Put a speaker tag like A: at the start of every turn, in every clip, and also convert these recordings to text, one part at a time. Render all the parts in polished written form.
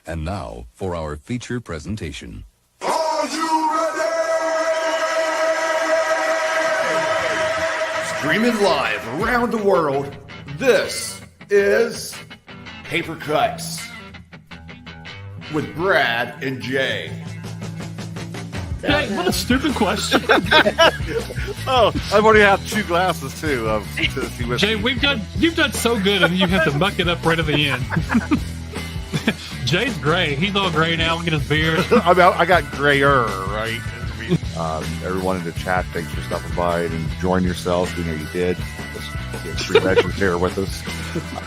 A: And now for our feature presentation.
B: Are you ready?
C: Streaming live around the world, this is Paper Cuts with Brad and Jay.
D: Hey, what a stupid question.
E: Oh, I've already had 2 glasses too of Tennessee whiskey.
D: Jay, you've done so good, and you have to muck it up right at the end. Jay's gray. He's all gray now. Look at his beard.
E: I got grayer, right? Everyone in the chat, thanks for stopping by and enjoying yourselves. We know you did. Just 3 legends here with us.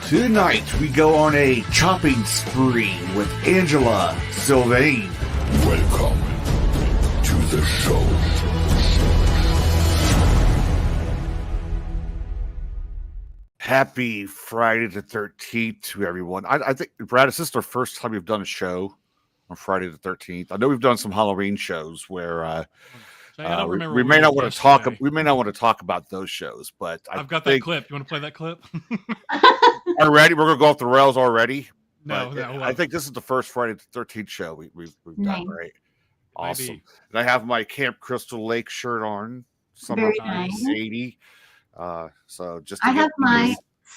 C: Tonight we go on a chopping spree with Angela Sylvaine.
B: Welcome to the show.
E: Happy Friday the 13th to everyone. I think, Brad, is this the first time we've done a show on Friday the 13th? I know we've done some Halloween shows where
D: Jay, I don't remember
E: we
D: what
E: may
D: we
E: not
D: did
E: want to talk.
D: yesterday.
E: We may not want to talk about those shows, but
D: I've got that clip. You want to play that clip?
E: already. We're gonna go off the rails already.
D: No,
E: But
D: no.
E: I think this is the first Friday the 13th show we've
F: Nice.
E: done, right? Awesome.
D: Maybe.
E: And I have my Camp Crystal Lake shirt on. Summer
F: Very
E: of
F: nice.
E: 80. So just to
F: I
E: get
F: have my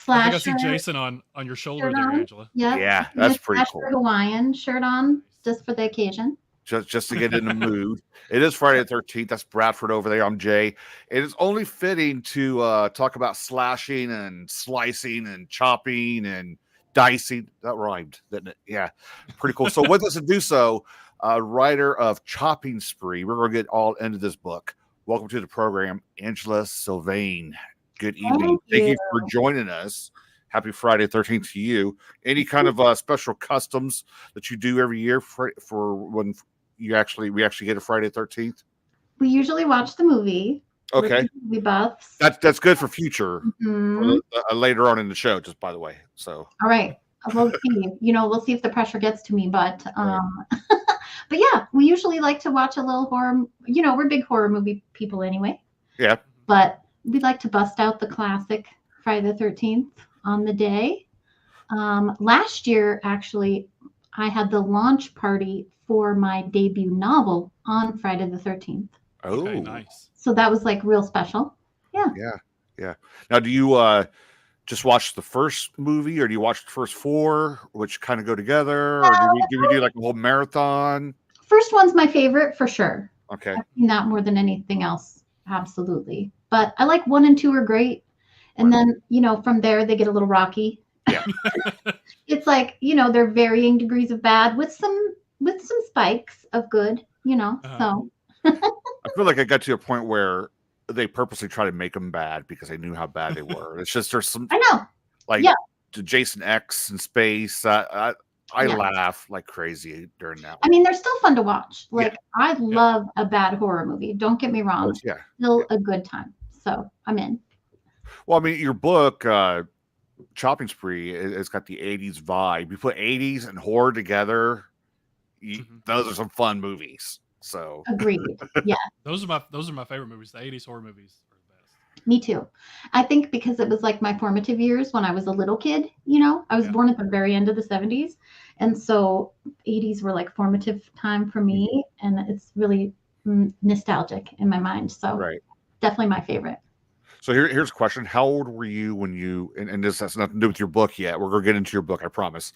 D: I think I see
F: slasher.
D: Jason on your shoulder
F: shirt
D: there,
F: on.
D: Angela.
F: Yep.
E: Yeah,
F: My
E: that's pretty
F: slasher
E: cool.
F: Hawaiian shirt on just for the occasion.
E: just to get in the mood. It is Friday the 13th. That's Bradford over there. I'm Jay. It is only fitting to talk about slashing and slicing and chopping and dicing. That rhymed, didn't it? Yeah, pretty cool. So with us to do so, writer of Chopping Spree. We're going to get all into this book. Welcome to the program, Angela Sylvaine. Good evening. Thank you for joining us. Happy Friday 13th to you. Any kind of special customs that you do every year for when we actually get a Friday 13th?
F: We usually watch the movie.
E: Okay,
F: We buffs.
E: that's good for future
F: Mhm.
E: later on in the show. Just by the way, so
F: All right. We'll see. We'll see if the pressure gets to me, but but yeah, we usually like to watch a little horror. We're big horror movie people anyway.
E: yeah.
F: But we like to bust out the classic Friday the 13th on the day. Last year, actually, I had the launch party for my debut novel on Friday the 13th.
E: Oh,
D: Okay, nice.
F: So that was like real special.
E: yeah. Now, do you just watch the first movie, or do you watch the first 4, which kind of go together, or do we do like a whole marathon?
F: First one's my favorite for sure.
E: Okay,
F: I've seen that more than anything else. Absolutely. But I like 1 and 2 are great. And then, from there they get a little rocky.
E: Yeah.
F: It's like, they're varying degrees of bad with some spikes of good, So
E: I feel like I got to a point where they purposely try to make them bad because they knew how bad they were. It's just there's some
F: I know.
E: like
F: Yeah.
E: the Jason X in space. I
F: Yeah.
E: laugh like crazy during that.
F: I mean, they're still fun to watch. Like,
E: Yeah.
F: I love a bad horror movie. Don't get me wrong.
E: Yeah.
F: Still a good time. So I'm in.
E: Well, I mean, your book, Chopping Spree, it's got the 80s vibe. You put 80s and horror together, those are some fun movies. So
F: Agreed. Yeah,
D: Those are my favorite movies. The 80s horror movies are the best.
F: me too. I think because it was like my formative years when I was a little kid, I was
D: Yeah.
F: born at the very end of the 70s. And so 80s were like formative time for me. And it's really nostalgic in my mind. So
E: right.
F: definitely my favorite.
E: So here's a question. How old were you when you, and this has nothing to do with your book yet. We're going to get into your book, I promise.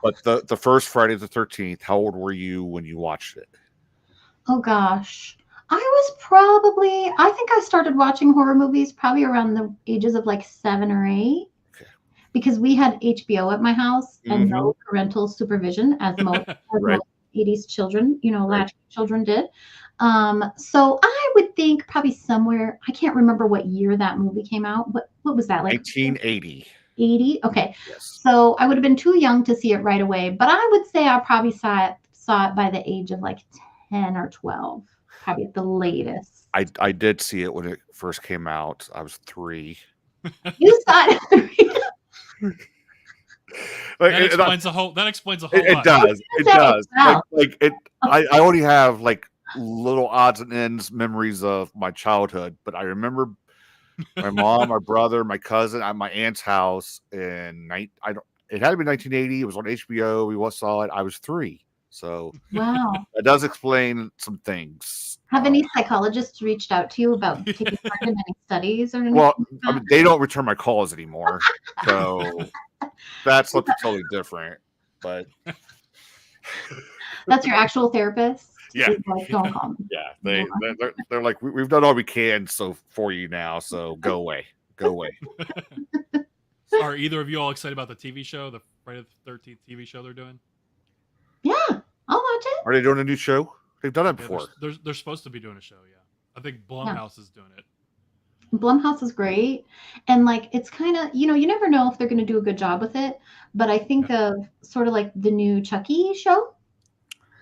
E: But the first Friday the 13th, how old were you when you watched it?
F: Oh gosh. I think I started watching horror movies probably around the ages of like 7 or 8.
E: Okay.
F: Because we had HBO at my house and no parental supervision as most,
E: Right.
F: most 80s children, latchkey children did. So I would think probably somewhere, I can't remember what year that movie came out. What was that, like
E: 1980.
F: 80? Okay.
E: Yes.
F: So I would have been too young to see it right away, but I would say I probably saw it by the age of like 10 or 12, probably at the latest.
E: I did see it when it first came out. I was 3.
F: You saw it.
D: That explains a whole lot.
E: It does. It does.
F: Wow.
E: Like it. I only have like little odds and ends memories of my childhood, but I remember my mom, my brother, my cousin at my aunt's house, and I it had to be 1980. It was on HBO. We saw it. I was 3. So
F: Wow.
E: that does explain some things.
F: Have any psychologists reached out to you about taking part in any studies or anything?
E: Well,
F: like
E: I
F: that?
E: mean, they don't return my calls anymore. So that's something totally different. But
F: That's your actual therapist?
E: Yeah.
F: He's like, don't call me.
E: yeah, they're like, we've done all we can for you now. So go away. Go away.
D: Are either of you all excited about the TV show, the Friday the 13th TV show they're doing?
F: Yeah, I'll watch it.
E: Are they doing a new show? They've done it
D: Yeah,
E: before.
D: they're supposed to be doing a show, yeah. I think Blumhouse is doing it.
F: Blumhouse is great. And like, it's kind of, you never know if they're going to do a good job with it. But I think of sort of like the new Chucky show.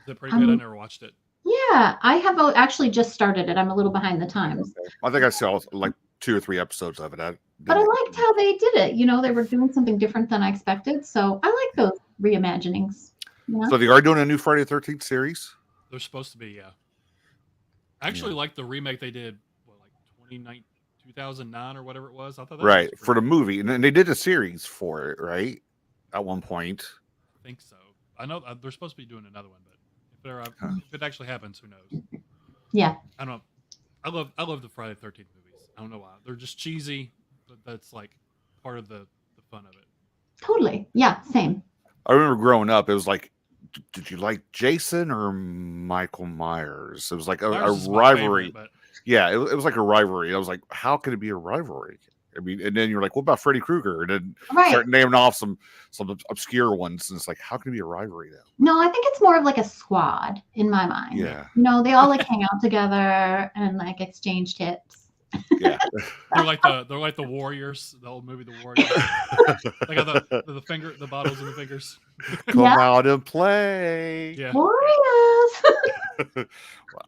D: Is it pretty good? I never watched it.
F: Yeah, I have actually just started it. I'm a little behind the times.
E: I think I saw like 2 or 3 episodes of it.
F: But I liked how they did it. They were doing something different than I expected. So I like those reimaginings.
E: So they are doing a new Friday the 13th series?
D: They're supposed to be, yeah. I actually like the remake they did, like 2009 or whatever it was. I thought that
E: Right,
D: was
E: for the movie. And then they did a series for it, right? At one point.
D: I think so. I know they're supposed to be doing another one, but if it actually happens, who knows?
F: Yeah.
D: I don't know. I love the Friday the 13th movies. I don't know why. They're just cheesy, but that's like part of the fun of it.
F: Totally. Yeah, same.
E: I remember growing up, it was like, did you like Jason or Michael Myers? It was like a rivalry.
D: Favorite,
E: yeah, it was like a rivalry. I was like, how could it be a rivalry? I mean, and then you're like, what about Freddy Krueger? And then start naming off some obscure ones. And it's like, how can it be a rivalry though?
F: No, I think it's more of like a squad in my mind.
E: Yeah.
F: They all like hang out together and like exchange tips.
E: Yeah.
D: they're like the Warriors, the old movie The Warriors. They got the bottles and the fingers.
E: Come out and play.
D: Yeah.
F: Warriors.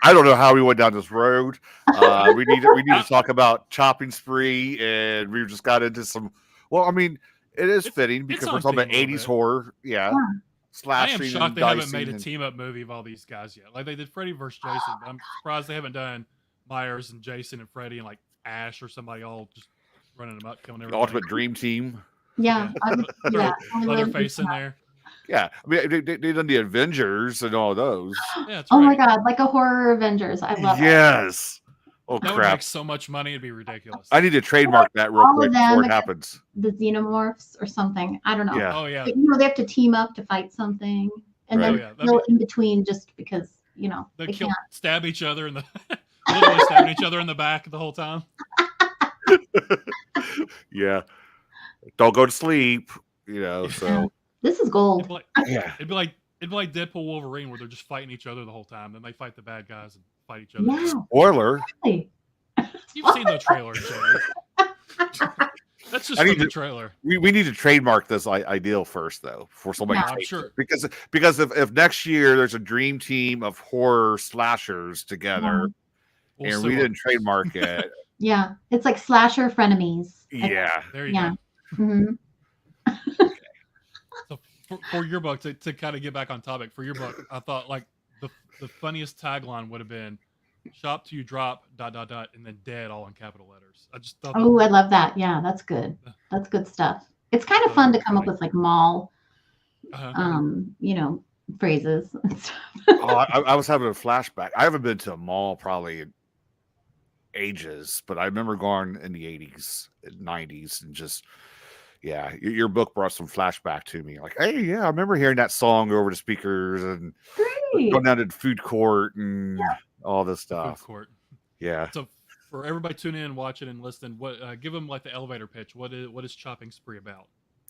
E: I don't know how we went down this road. We need to talk about Chopping Spree, and we just got into some. Well, I mean, it is fitting because we're talking about 80s horror. Yeah. Slashing.
D: I am shocked they haven't made a team up movie of all these guys yet. Like they did Freddy versus Jason, but I'm surprised they haven't done Myers and Jason and Freddy and like Ash or somebody all just running them up, killing everybody.
E: Ultimate Dream Team.
F: Yeah.
D: Leatherface in there.
E: Yeah, I mean they done the Avengers and all those.
D: Yeah,
F: oh my god, like a horror Avengers. I love it.
E: Yes. Oh
D: that
E: crap!
D: Would make so much money, it'd be ridiculous.
E: I need to trademark that real quick before it happens.
F: The Xenomorphs or something. I don't know.
E: Yeah.
D: Oh yeah.
F: But, they have to team up to fight something, and then kill in between just because
D: they stab each other in the literally stabbing each other in the back the whole time.
E: Yeah. Don't go to sleep. So.
F: This is gold.
D: It'd be like Deadpool Wolverine, where they're just fighting each other the whole time. Then they fight the bad guys and fight each other.
F: Yeah.
E: Spoiler.
F: Really?
D: You've seen the trailer, Jay. That's just from the trailer.
E: We need to trademark this ideal first, though, before somebody takes
D: sure.
E: it. Because if next year there's a dream team of horror slashers together, and we didn't trademark it.
F: Yeah, it's like slasher frenemies.
E: Yeah.
D: There you go.
F: Mm-hmm.
D: So for your book, to kind of get back on topic, for your book, I thought like the funniest tagline would have been "Shop till you drop ... and then dead all in capital letters. I just thought.
F: Oh, I love that. Yeah, that's good. That's good stuff. It's kind of fun to come up with like mall, phrases and stuff.
E: I was having a flashback. I haven't been to a mall probably in ages, but I remember going in the 80s and 90s and just. Yeah, your book brought some flashback to me. Like, hey, yeah, I remember hearing that song over the speakers and going down to the food court and all this stuff.
D: Food court.
E: Yeah.
D: So for everybody tuning in, watching, and listening, give them like the elevator pitch. What is Chopping Spree about?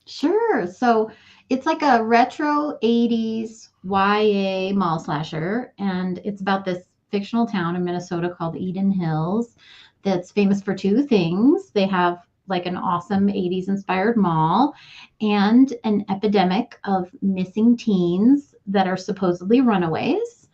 F: Sure. So it's like a retro 80s YA mall slasher, and it's about this fictional town in Minnesota called Eden Hills that's famous for 2 things. They have like an awesome 80s inspired mall and an epidemic of missing teens that are supposedly runaways.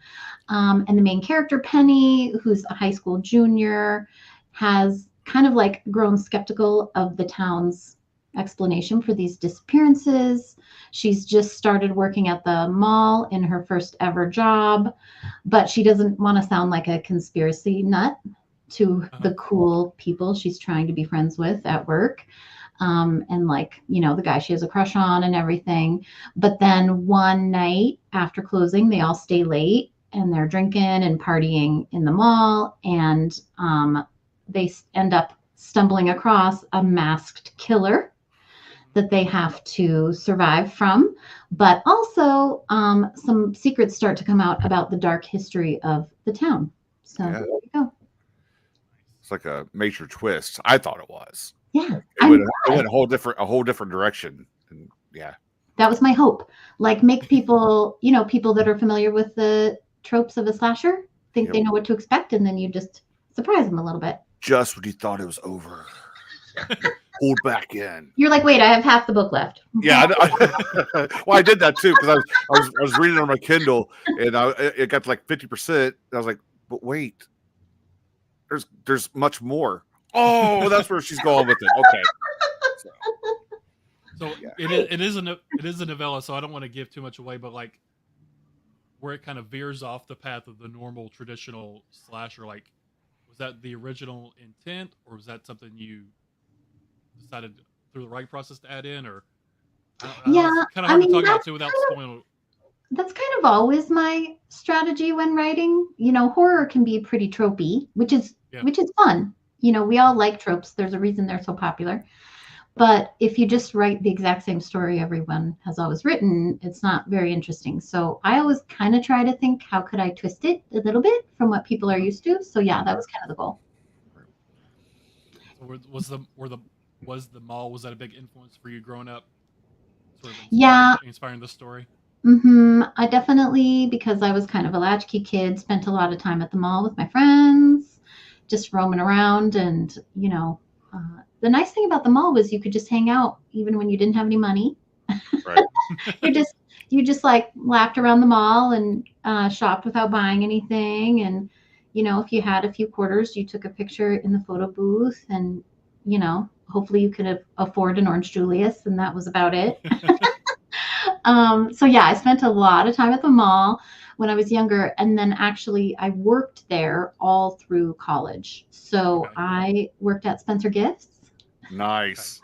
F: And the main character, Penny, who's a high school junior, has kind of like grown skeptical of the town's explanation for these disappearances. She's just started working at the mall in her first ever job, but she doesn't want to sound like a conspiracy nut to the cool people she's trying to be friends with at work. and like, the guy she has a crush on and everything. But then one night after closing, they all stay late and they're drinking and partying in the mall, and they end up stumbling across a masked killer that they have to survive from. But also some secrets start to come out about the dark history of the town. So
E: Yeah.
F: there you go.
E: It's like a major twist. I thought it was.
F: Yeah.
E: It went a whole different direction. And yeah.
F: That was my hope. Like, make people, people that are familiar with the tropes of a slasher think
E: Yep.
F: they know what to expect, and then you just surprise them a little bit.
E: Just when you thought it was over. Pulled back in.
F: You're like, wait, I have half the book left.
E: Yeah, well, I did that too because I was reading it on my Kindle and it got to like 50%. I was like, but wait, there's much more. Oh, that's where she's going with it. Okay.
D: So
E: Yeah.
D: it is a novella, so I don't want to give too much away, but like where it kind of veers off the path of the normal traditional slasher, like was that the original intent, or was that something you decided through the writing process to add in, or
F: Yeah,
D: it's kind of hard to talk about too without spoiling.
F: That's kind of always my strategy when writing. Horror can be pretty tropey, which is fun. We all like tropes. There's a reason they're so popular. But if you just write the exact same story everyone has always written, it's not very interesting. So I always kind of try to think, how could I twist it a little bit from what people are used to? So yeah, that was kind of the goal.
D: So was the mall, was that a big influence for you growing up? Sort of inspiring the story?
F: I definitely, because I was kind of a latchkey kid, spent a lot of time at the mall with my friends, just roaming around. And, the nice thing about the mall was you could just hang out even when you didn't have any money.
E: Right.
F: you just like lapped around the mall and shopped without buying anything. And, if you had a few quarters, you took a picture in the photo booth, and, hopefully you could afford an Orange Julius, and that was about it. So yeah, I spent a lot of time at the mall when I was younger, and then actually I worked there all through college. So
D: Okay.
F: I worked at Spencer Gifts.
E: Nice.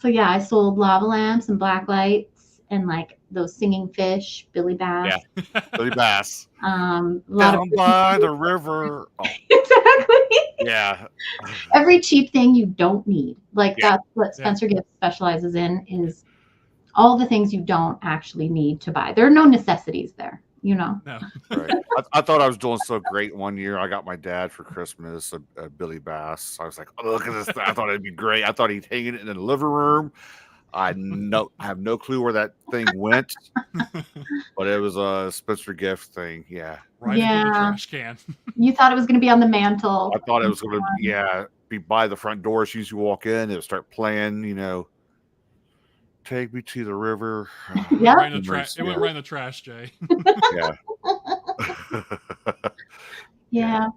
F: So yeah, I sold lava lamps and black lights and like those singing fish, Billy Bass.
E: Yeah. Billy Bass.
F: A lot
E: Down by the river. Oh,
F: exactly.
E: yeah.
F: Every cheap thing you don't need. Like
E: Yeah.
F: that's what Spencer Gifts specializes in, is all the things you don't actually need to buy. There are no necessities there,
D: No.
E: Right. I thought I was doing so great one year. I got my dad for Christmas a Billy Bass. I was like, oh, look at this. I thought it'd be great. I thought he'd hang it in the living room. I have no clue where that thing went, but it was a Spencer Gift thing. Yeah.
D: Right into the
F: Yeah.
D: trash can.
F: You thought it was going to be on the mantle.
E: I thought it was going to, be by the front door as soon as you walk in. It would start playing, take me to the river.
F: Yeah.
D: Right in the trash. It went right in the trash, Jay.
E: Yeah.
F: Yeah.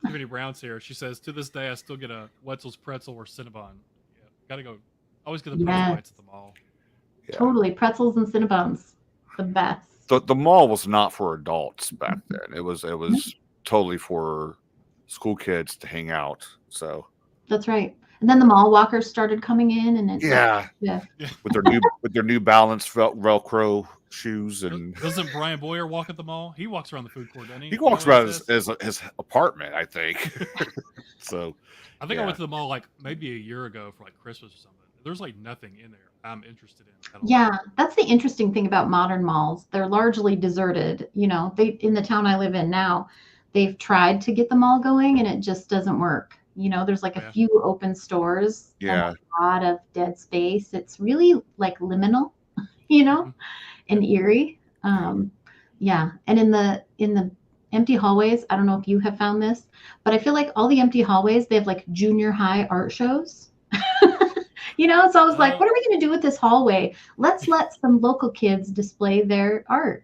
D: Tiffany Brown's here. She says, to this day, I still get a Wetzel's pretzel or Cinnabon. Yeah, gotta go. Always get the pretzel
F: Yes.
D: bites at the mall.
E: Yeah.
F: Totally. Pretzels and Cinnabons. The best.
E: The mall was not for adults back then. It was totally for school kids to hang out. So
F: That's right. And then the mall walkers started coming in, and it's
E: yeah, with their new Balance Velcro shoes, and
D: Doesn't Brian Boyer walk at the mall? He walks around the food court, doesn't he?
E: he walks around his apartment, I think. So
D: I think
E: yeah.
D: I went to the mall like maybe a year ago for like Christmas or something. There's like nothing in there I'm interested in at all.
F: Yeah, that's the interesting thing about modern malls. They're largely deserted. They, in the town I live in now, they've tried to get the mall going, and it just doesn't work. There's like a
D: Yeah.
F: few open stores,
E: Yeah.
F: and a lot of dead space. It's really like liminal, and eerie. Yeah, and in the empty hallways, I don't know if you have found this, but I feel like all the empty hallways, they have like junior high art shows. So I was like, what are we going to do with this hallway? Let's let some local kids display their art.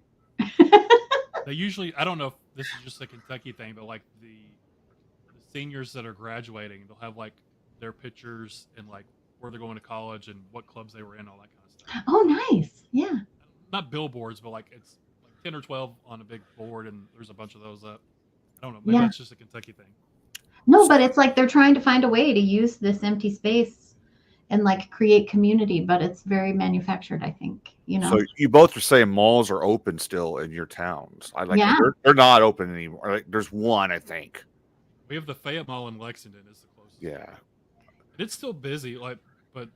D: They usually, I don't know if this is just a Kentucky thing, but like the seniors that are graduating, they'll have like their pictures and like where they're going to college and what clubs they were in, all that kind of stuff.
F: Oh, nice. Yeah.
D: Not billboards, but like it's like 10 or 12 on a big board, and there's a bunch of those up. I don't know. Maybe that's just a Kentucky thing.
F: No, but it's like they're trying to find a way to use this empty space and like create community, but it's very manufactured, I think, you know.
E: So you both are saying malls are open still in your towns. I like
F: Yeah.
E: they're not open anymore. Like there's one, I think.
D: We have the Fayette Mall in Lexington is the closest.
E: Yeah.
D: And it's still busy, like, but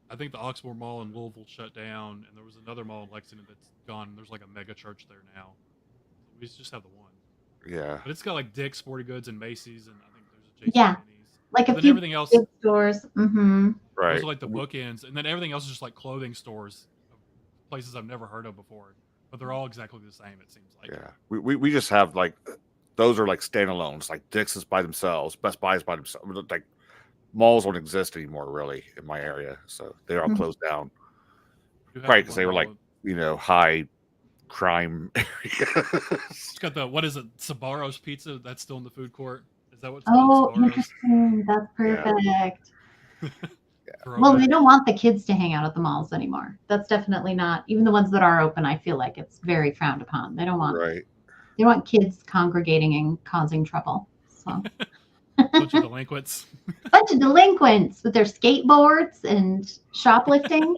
D: I think the Oxmoor Mall in Louisville shut down, and there was another mall in Lexington that's gone. There's like a mega church there now. We just have the one.
E: Yeah.
D: But it's got like Dick's Sporting Goods and Macy's, and I think there's a Jason
F: Yeah.
D: Voorhees.
F: Like a
D: Then
F: few
D: everything else,
F: big stores. Mm-hmm.
E: Right.
D: those are like the bookends, and then everything else is just like clothing stores, places I've never heard of before, but they're all exactly the same. It seems like.
E: Yeah. We just have like those are like standalones. Like Dick's is by themselves, Best Buy is by themselves. Like malls don't exist anymore really in my area, so they're all closed down.
D: You have
E: Right,
D: the
E: because
D: one
E: they were
D: mall
E: like high crime areas.
D: It's got the what is it? Sabaro's Pizza that's still in the food court. Is that what's
F: Oh,
D: called? Sabaro's?
F: interesting. That's perfect. Well,
D: Throwback.
F: they don't want the kids to hang out at the malls anymore. That's definitely not. Even the ones that are open, I feel like it's very frowned upon. They don't want.
E: Right.
F: They want kids congregating and causing trouble. So,
D: Bunch of delinquents.
F: bunch of delinquents with their skateboards and shoplifting.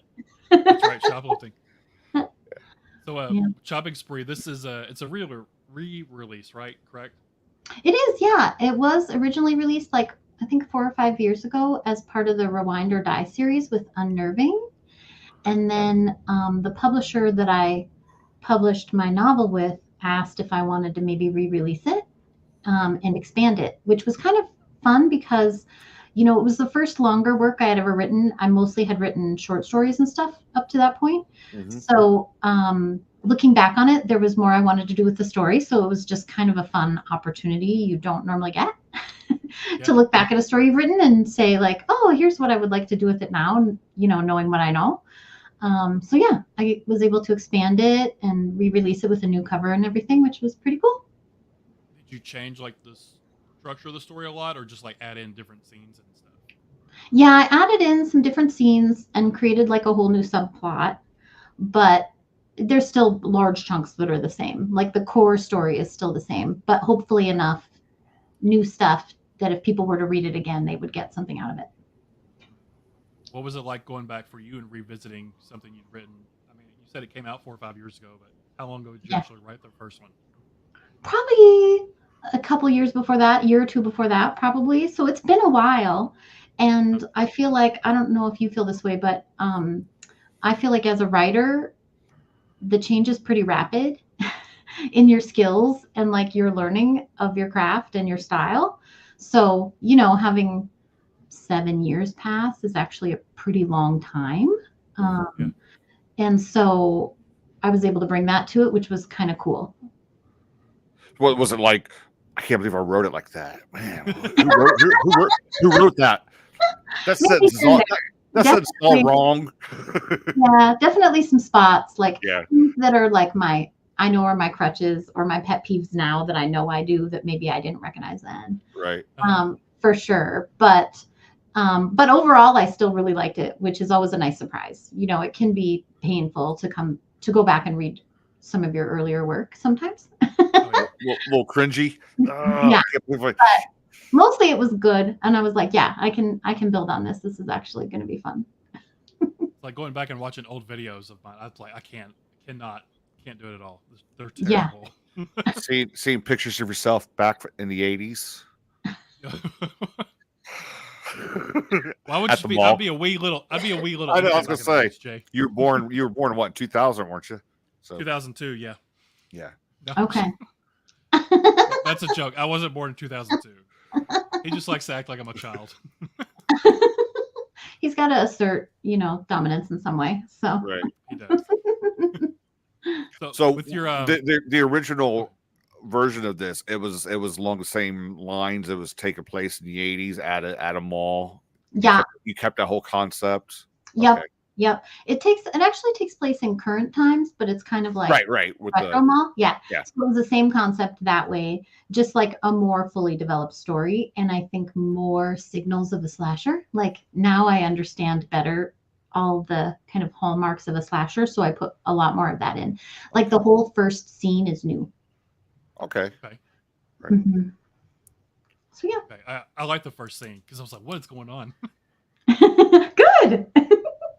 D: That's right, shoplifting. So,
F: Yeah.
D: Shopping Spree. This is it's a re-release, right? Correct.
F: It is, yeah. It was originally released like I think 4 or 5 years ago as part of the Rewind or Die series with Unnerving, and then the publisher that I published my novel with asked if I wanted to maybe re-release it and expand it, which was kind of fun because, you know, it was the first longer work I had ever written. I mostly had written short stories and stuff up to that point.
E: Mhm.
F: So looking back on it, there was more I wanted to do with the story. So it was just kind of a fun opportunity you don't normally get to look back at a story you've written and say like, oh, here's what I would like to do with it now. And, you know, knowing what I know. So yeah, I was able to expand it and re-release it with a new cover and everything, which was pretty cool.
D: Did you change like the structure of the story a lot, or just like add in different scenes and stuff?
F: Yeah, I added in some different scenes and created like a whole new subplot, but there's still large chunks that are the same. Like the core story is still the same, but hopefully enough new stuff that if people were to read it again, they would get something out of it.
D: What was it like going back for you and revisiting something you'd written? I mean, you said it came out 4 or 5 years ago, but how long ago did you actually write the first one?
F: Probably a couple years before that, year or two before that, probably. So it's been a while. And I feel like, I don't know if you feel this way, but I feel like as a writer, the change is pretty rapid in your skills and like your learning of your craft and your style. So, you know, having 7 years pass is actually a pretty long time. And so I was able to bring that to it, which was kind of cool.
E: What was it like? I can't believe I wrote it like that. Man, who wrote that? That sentence is all wrong.
F: Yeah, definitely some spots like
E: Yeah.
F: things that are like I know are my crutches or my pet peeves now that I know I do that maybe I didn't recognize then.
E: Right.
F: For sure. But overall I still really liked it, which is always a nice surprise. You know, it can be painful to go back and read some of your earlier work sometimes.
E: Little cringy.
F: Yeah.
E: I can't believe
F: But mostly it was good. And I was like, yeah, I can build on this. This is actually going to be fun.
D: Like going back and watching old videos of mine, I was like, I can't do it at all. They're
F: Yeah.
D: terrible.
E: seeing pictures of yourself back in the 80s.
D: Why would
E: At
D: you
E: the
D: be?
E: mall.
D: I'd be a wee little.
E: I know, I was
D: infant
E: gonna
D: back in the
E: say.
D: days, Jay.
E: You were born in what, 2000, weren't you? So
D: 2002, yeah.
E: yeah.
D: No,
F: Okay.
D: that's a joke. I wasn't born in 2002. He just likes to act like I'm a child.
F: He's got to assert, you know, dominance in some way. So
E: Right.
D: He does.
E: So
D: with your
E: the original version of this, it was along the same lines. It was taking place in the 80s at a mall.
F: yeah.
E: You kept that whole concept.
F: Yep.
E: Okay.
F: Yep. It actually takes place in current times, but it's kind of like
E: Right. With
F: retro mall. Yeah.
E: Yeah.
F: So it was the same concept that way, just like a more fully developed story. And I think more signals of a slasher. Like now I understand better all the kind of hallmarks of a slasher. So I put a lot more of that in. Like the whole first scene is new.
E: Okay.
D: okay.
E: Right.
F: Mhm. So yeah.
D: I like the first scene because I was like, what is going on?
F: Good. good.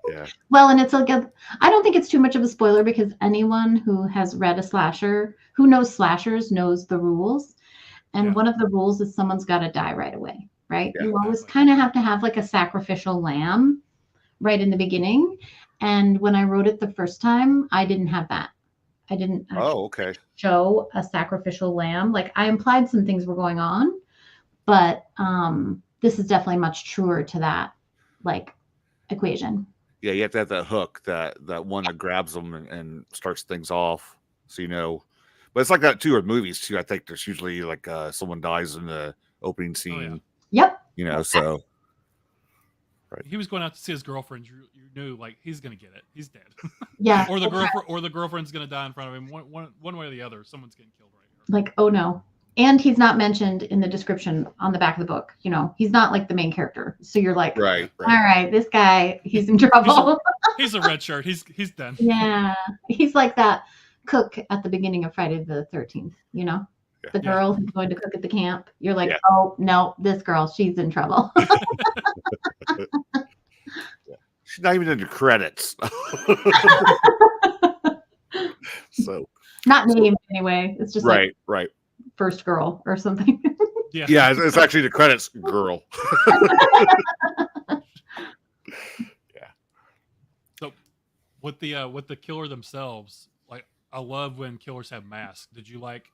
E: Yeah.
F: Well, and it's like I don't think it's too much of a spoiler because anyone who has read a slasher, who knows slashers, knows the rules. And
D: Yeah.
F: one of the rules is someone's got to die right away, right?
E: Yeah,
F: You always kind of have to have like a sacrificial lamb right in the beginning. And when I wrote it the first time, I didn't have that. I didn't
E: Oh, okay.
F: show a sacrificial lamb. Like I implied some things were going on, but this is definitely much truer to that like equation.
E: Yeah, you have to have that hook, that one that grabs them and starts things off. So but it's like that too with movies too. I think there's usually like someone dies in the opening scene.
F: Yep.
E: So
D: He was going out to see his girlfriend. You knew like he's gonna get it. He's dead.
F: Yeah.
D: or the girlfriend's gonna die in front of him. One way or the other. Someone's getting killed right here.
F: Like, oh no. And he's not mentioned in the description on the back of the book. He's not like the main character. So you're like,
E: right.
F: All right, this guy, he's in trouble.
D: He's a red shirt. He's done.
F: Yeah. He's like that cook at the beginning of Friday the 13th, the girl who's going to cook at the camp. You're like, oh no, this girl, she's in trouble.
E: She's not even in the credits. So
F: not named anyway. It's just
E: right.
F: first girl or something.
E: Yeah, it's actually the credits girl. Yeah.
D: So with the killer themselves, like I love when killers have masks. Did you like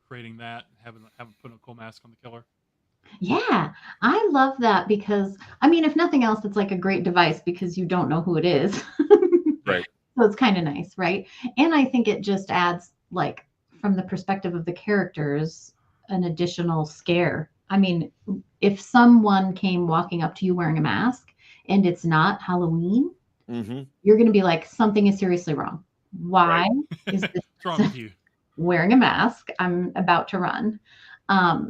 D: creating that, having put a cool mask on the killer?
F: Yeah, I love that because I mean, if nothing else, it's like a great device because you don't know who it is.
E: Right.
F: So it's kind of nice, right? And I think it just adds like from the perspective of the characters an additional scare. I mean, if someone came walking up to you wearing a mask and it's not Halloween, you're going to be like, something is seriously wrong. Why is this
D: What's wrong with you?
F: wearing a mask? I'm about to run.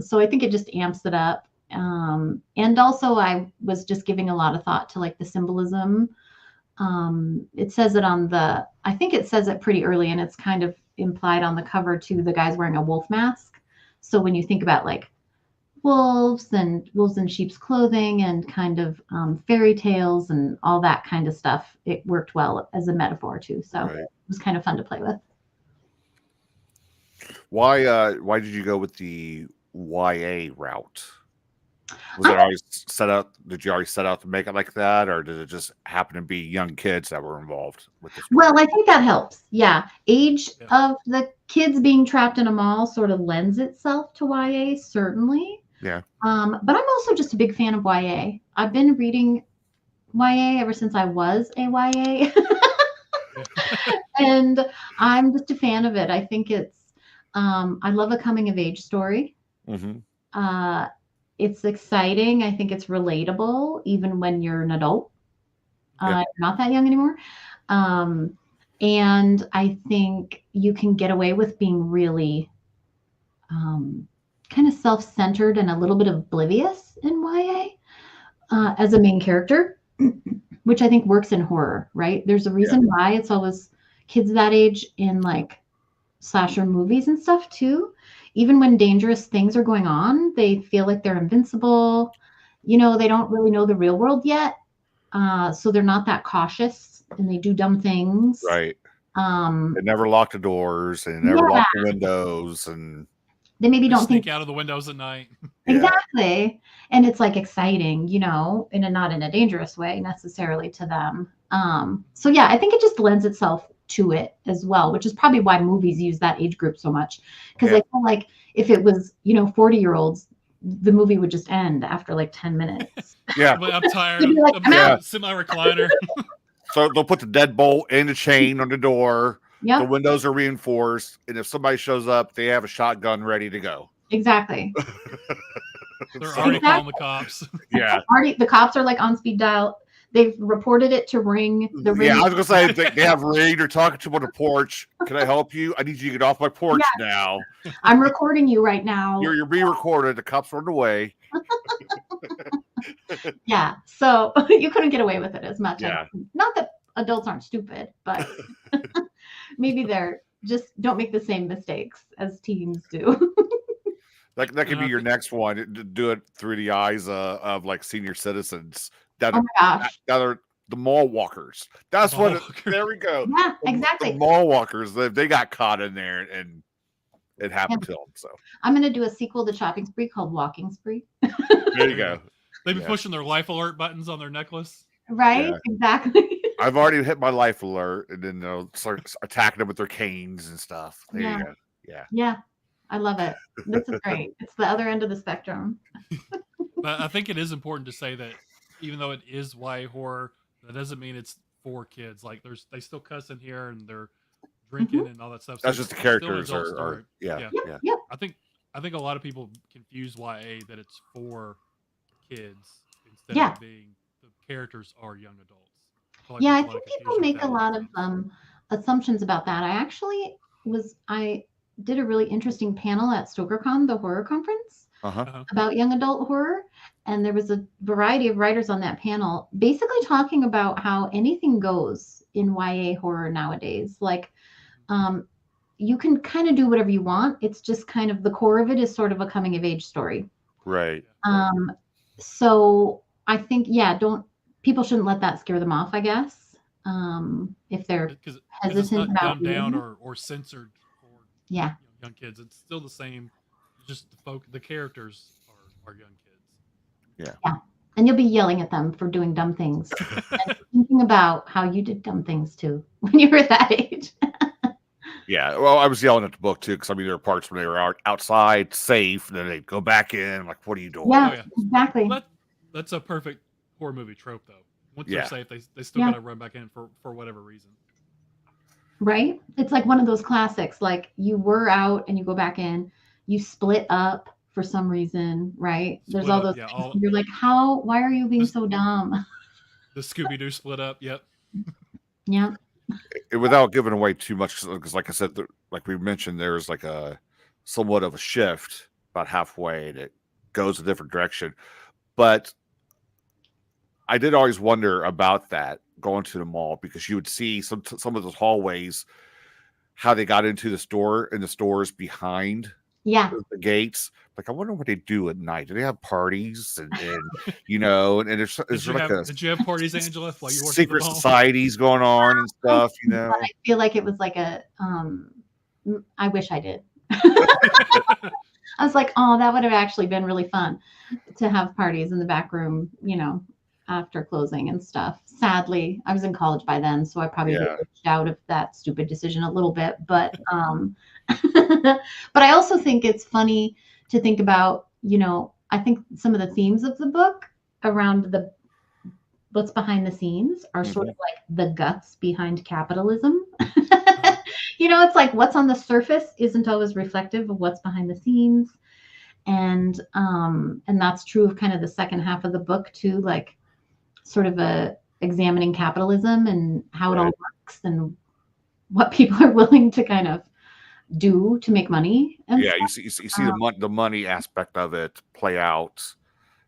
F: So I think it just amps it up. And also I was just giving a lot of thought to like the symbolism. It says it I think it says it pretty early and it's kind of implied on the cover too. The guy's wearing a wolf mask. So when you think about like wolves in sheep's clothing and kind of fairy tales and all that kind of stuff, it worked well as a metaphor too. So it was kind of fun to play with.
E: Why did you go with the YA route? Was it always set up? Did you already set out to make it like that, or did it just happen to be young kids that were involved with this?
F: Well, I think that helps. Yeah. Age of the kids being trapped in a mall sort of lends itself to YA, certainly.
E: Yeah.
F: But I'm also just a big fan of YA. I've been reading YA ever since I was a YA. And I'm just a fan of it. I think it's, I love a coming of age story. It's exciting. I think it's relatable, even when you're an adult. You're not that young anymore. And I think you can get away with being really kind of self-centered and a little bit oblivious in YA as a main character, which I think works in horror, right? There's a reason why it's always kids that age in like slasher movies and stuff too. Even when dangerous things are going on, they feel like they're invincible. They don't really know the real world yet. So they're not that cautious and they do dumb things.
E: Right. They never lock the doors and never lock the windows, and
F: they maybe don't
D: sneak
F: think
D: out of the windows at night.
F: Exactly. And it's like exciting, not in a dangerous way necessarily to them. So yeah, I think it just lends itself to it as well, which is probably why movies use that age group so much. Because I feel like if it was, 40-year-olds, the movie would just end after like 10 minutes.
E: Yeah.
D: But I'm tired.
F: Like,
D: I'm semi-recliner.
E: So they'll put the deadbolt and the chain on the door.
F: Yep.
E: The windows are reinforced, and if somebody shows up, they have a shotgun ready to go.
F: Exactly.
D: They're already calling the cops.
E: Yeah.
F: The cops are like on speed dial. They've reported it to Ring. The Ring.
E: Yeah, I was gonna say they have Ring. They're talking to him on the porch. Can I help you? I need you to get off my porch now.
F: I'm recording you right now.
E: You're being recorded. The cops are on the way.
F: Yeah, so you couldn't get away with it as much.
E: Yeah.
F: Not that adults aren't stupid, but maybe they're just don't make the same mistakes as teens do.
E: That could be your next one. Do it through the eyes of like senior citizens that
F: Oh my gosh.
E: that are the mall walkers. That's
D: Mall
E: what.
D: walkers.
E: There we go.
F: Yeah,
E: The
F: exactly.
E: mall walkers. They got caught in there, and it happened to them. So
F: I'm going to do a sequel to Shopping Spree called Walking Spree.
E: there you go.
D: They've been
E: Yeah.
D: pushing their life alert buttons on their necklace.
F: Right?
E: Yeah.
F: Exactly.
E: I've already hit my life alert, and then they'll start attacking them with their canes and stuff. There
F: Yeah.
E: you go. Yeah.
F: Yeah, I love it. This is great. It's the other end of the spectrum.
D: But I think it is important to say that even though it is YA horror, that doesn't mean it's for kids. Like they still cuss in here and they're drinking and all that stuff. So
E: That's
D: it's
E: just the
D: still an
E: characters
D: adult
E: are
D: story.
E: yeah.
F: Yep.
D: I think a lot of people confuse YA that it's for kids instead
F: Yeah.
D: of being the characters are young adults. feel like
F: Yeah, I
D: there's a lot
F: think
D: of
F: people
D: confusion
F: make
D: with
F: a
D: that
F: lot of
D: sometimes.
F: assumptions about that. I did a really interesting panel at StokerCon, the horror conference,
E: Uh-huh.
F: about young adult horror. And there was a variety of writers on that panel basically talking about how anything goes in YA horror nowadays. Like, you can kind of do whatever you want. It's just kind of the core of it is sort of a coming of age story.
E: Right.
F: So I think, people shouldn't let that scare them off, I guess. If they're
D: Because it's
F: hesitant
D: not
F: about
D: dumbed down
F: reading it.
D: or censored for
F: Yeah.
D: young kids. It's still the same. Just the characters are young kids.
F: And you'll be yelling at them for doing dumb things and thinking about how you did dumb things too when you were that age.
E: Yeah. Well, I was yelling at the book too, because I mean there were parts when they were outside safe, and then they'd go back in. I'm like, what are you doing?
F: Yeah,
D: Oh, yeah.
F: exactly.
D: Well, that's a perfect horror movie trope, though. Once
E: Yeah.
D: they're safe, they still
F: Yeah.
D: got to run back in for whatever reason.
F: Right? It's like one of those classics, like you were out and you go back in, you split up for some reason, right? There's
D: Split
F: all
D: up,
F: those
D: yeah,
F: things. You're like, why are you being
D: Just-
F: so dumb?
D: The Scooby Doo split up. Yep.
F: Yeah.
E: Without giving away too much, because like I said, like we mentioned, there's like a somewhat of a shift about halfway, and it goes a different direction. But I did always wonder about that going to the mall, because you would see some of those hallways, how they got into the store and the stores behind
F: Yeah.
E: the gates. Like, I wonder what they do at night. Do they have parties and and there's
D: Did you have parties, Angela, while you worked at the
E: secret
D: mall?
E: societies going on and stuff,
F: But I feel like it was like I wish I did. I was like, oh, that would have actually been really fun to have parties in the back room, after closing and stuff. Sadly, I was in college by then, so I probably aged out of that stupid decision a little bit. But but I also think it's funny to think about, I think some of the themes of the book around what's behind the scenes are sort of like the guts behind capitalism. It's like what's on the surface isn't always reflective of what's behind the scenes. And that's true of kind of the second half of the book too, like sort of examining capitalism and how it all works and what people are willing to kind of do to make money. And
E: you see the money aspect of it play out,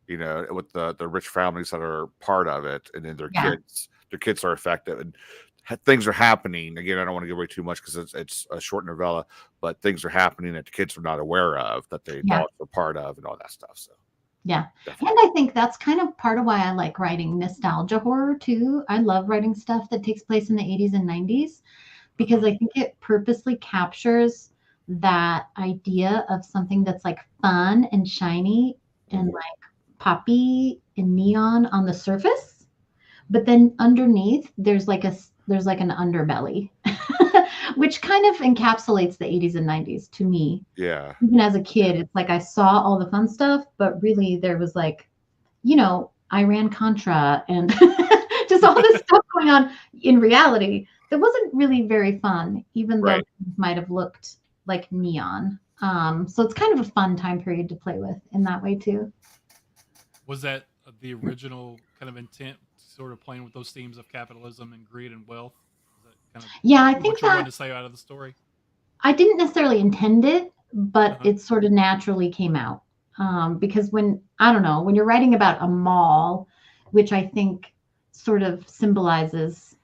E: with the rich families that are part of it, and then their kids are affected, and things are happening. Again, I don't want to give away too much because it's a short novella, but things are happening that the kids are not aware of, that they adults are part of, and all that stuff. So
F: yeah.
E: definitely.
F: And I think that's kind of part of why I like writing nostalgia horror too. I love writing stuff that takes place in the 80s and 90s because I think it purposely captures that idea of something that's like fun and shiny and like poppy and neon on the surface, but then underneath there's like an underbelly, which kind of encapsulates the 80s and 90s to me.
E: Yeah.
F: Even as a kid, it's like I saw all the fun stuff, but really there was like, Iran Contra and just all this stuff going on in reality that wasn't really very fun, even though it might have looked like neon. So it's kind of a fun time period to play with in that way too.
D: Was that the original kind of intent, sort of playing with those themes of capitalism and greed and wealth? Is that kind of
F: I think
D: what you wanted to say out of the story?
F: I didn't necessarily intend it, but it sort of naturally came out. Because when you're writing about a mall, which I think sort of symbolizes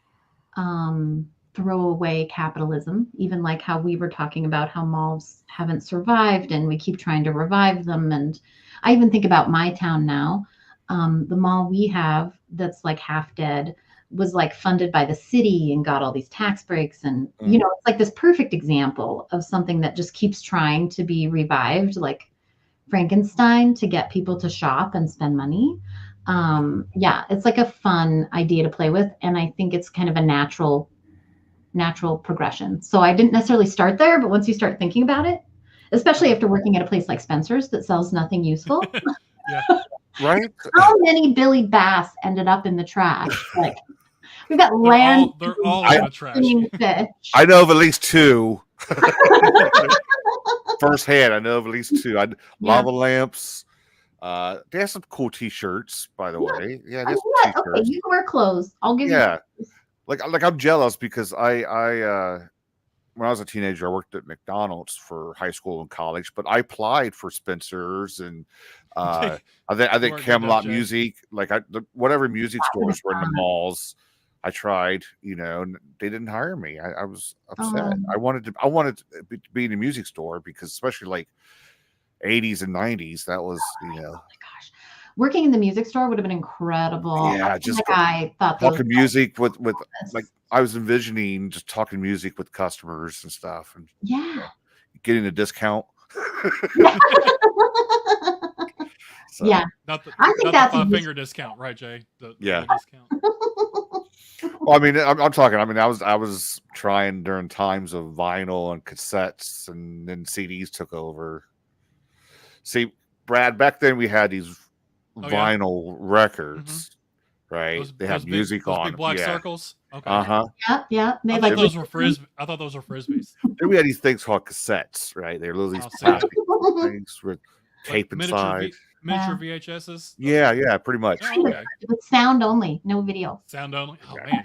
F: throwaway capitalism, even like how we were talking about how malls haven't survived and we keep trying to revive them. And I even think about my town now, the mall we have that's like half dead was like funded by the city and got all these tax breaks. And, you know, it's like this perfect example of something that just keeps trying to be revived, like Frankenstein, to get people to shop and spend money. Yeah, it's like a fun idea to play with. And I think it's kind of a natural progression. So I didn't necessarily start there, but once you start thinking about it, especially after working at a place like Spencer's that sells nothing useful,
D: Yeah.
E: Right?
F: how many Billy Bass ended up in the trash? Like, we've got land.
D: They're all in the trash.
F: Fish.
E: I know of at least two. Firsthand, I know of at least two. Lava lamps. They have some cool T-shirts, by the way. Yeah,
F: I
E: there's
F: mean, yeah,
E: T-shirts.
F: okay, you can wear clothes. I'll give
E: Yeah.
F: you.
E: Like I'm jealous because I when I was a teenager, I worked at McDonald's for high school and college, but I applied for Spencer's and I think Camelot Music, like whatever music stores were in the malls. I tried, you know, and they didn't hire me. I was upset. I wanted to be in a music store because especially like 80s and 90s, that was, you know.
F: Oh my gosh. Working in the music store would have been incredible.
E: Yeah, just
F: I thought
E: talking music with like I was envisioning just talking music with customers and stuff and getting a discount. So,
F: yeah. I think that's
D: a 5-finger discount, right, Jay? The discount.
E: Well, I mean, I'm talking. I mean, I was trying during times of vinyl and cassettes, and then CDs took over. See, Brad, back then we had these vinyl records, right? They have music on
D: big black circles. Okay.
F: Yeah.
D: I thought those were frisbees.
E: Then we had these things called cassettes, right? They're little these plastic things with tape inside.
D: Miniature VHSs.
E: Yeah, pretty much.
F: Oh, okay. With sound only, no video.
D: Sound only. Oh
E: man.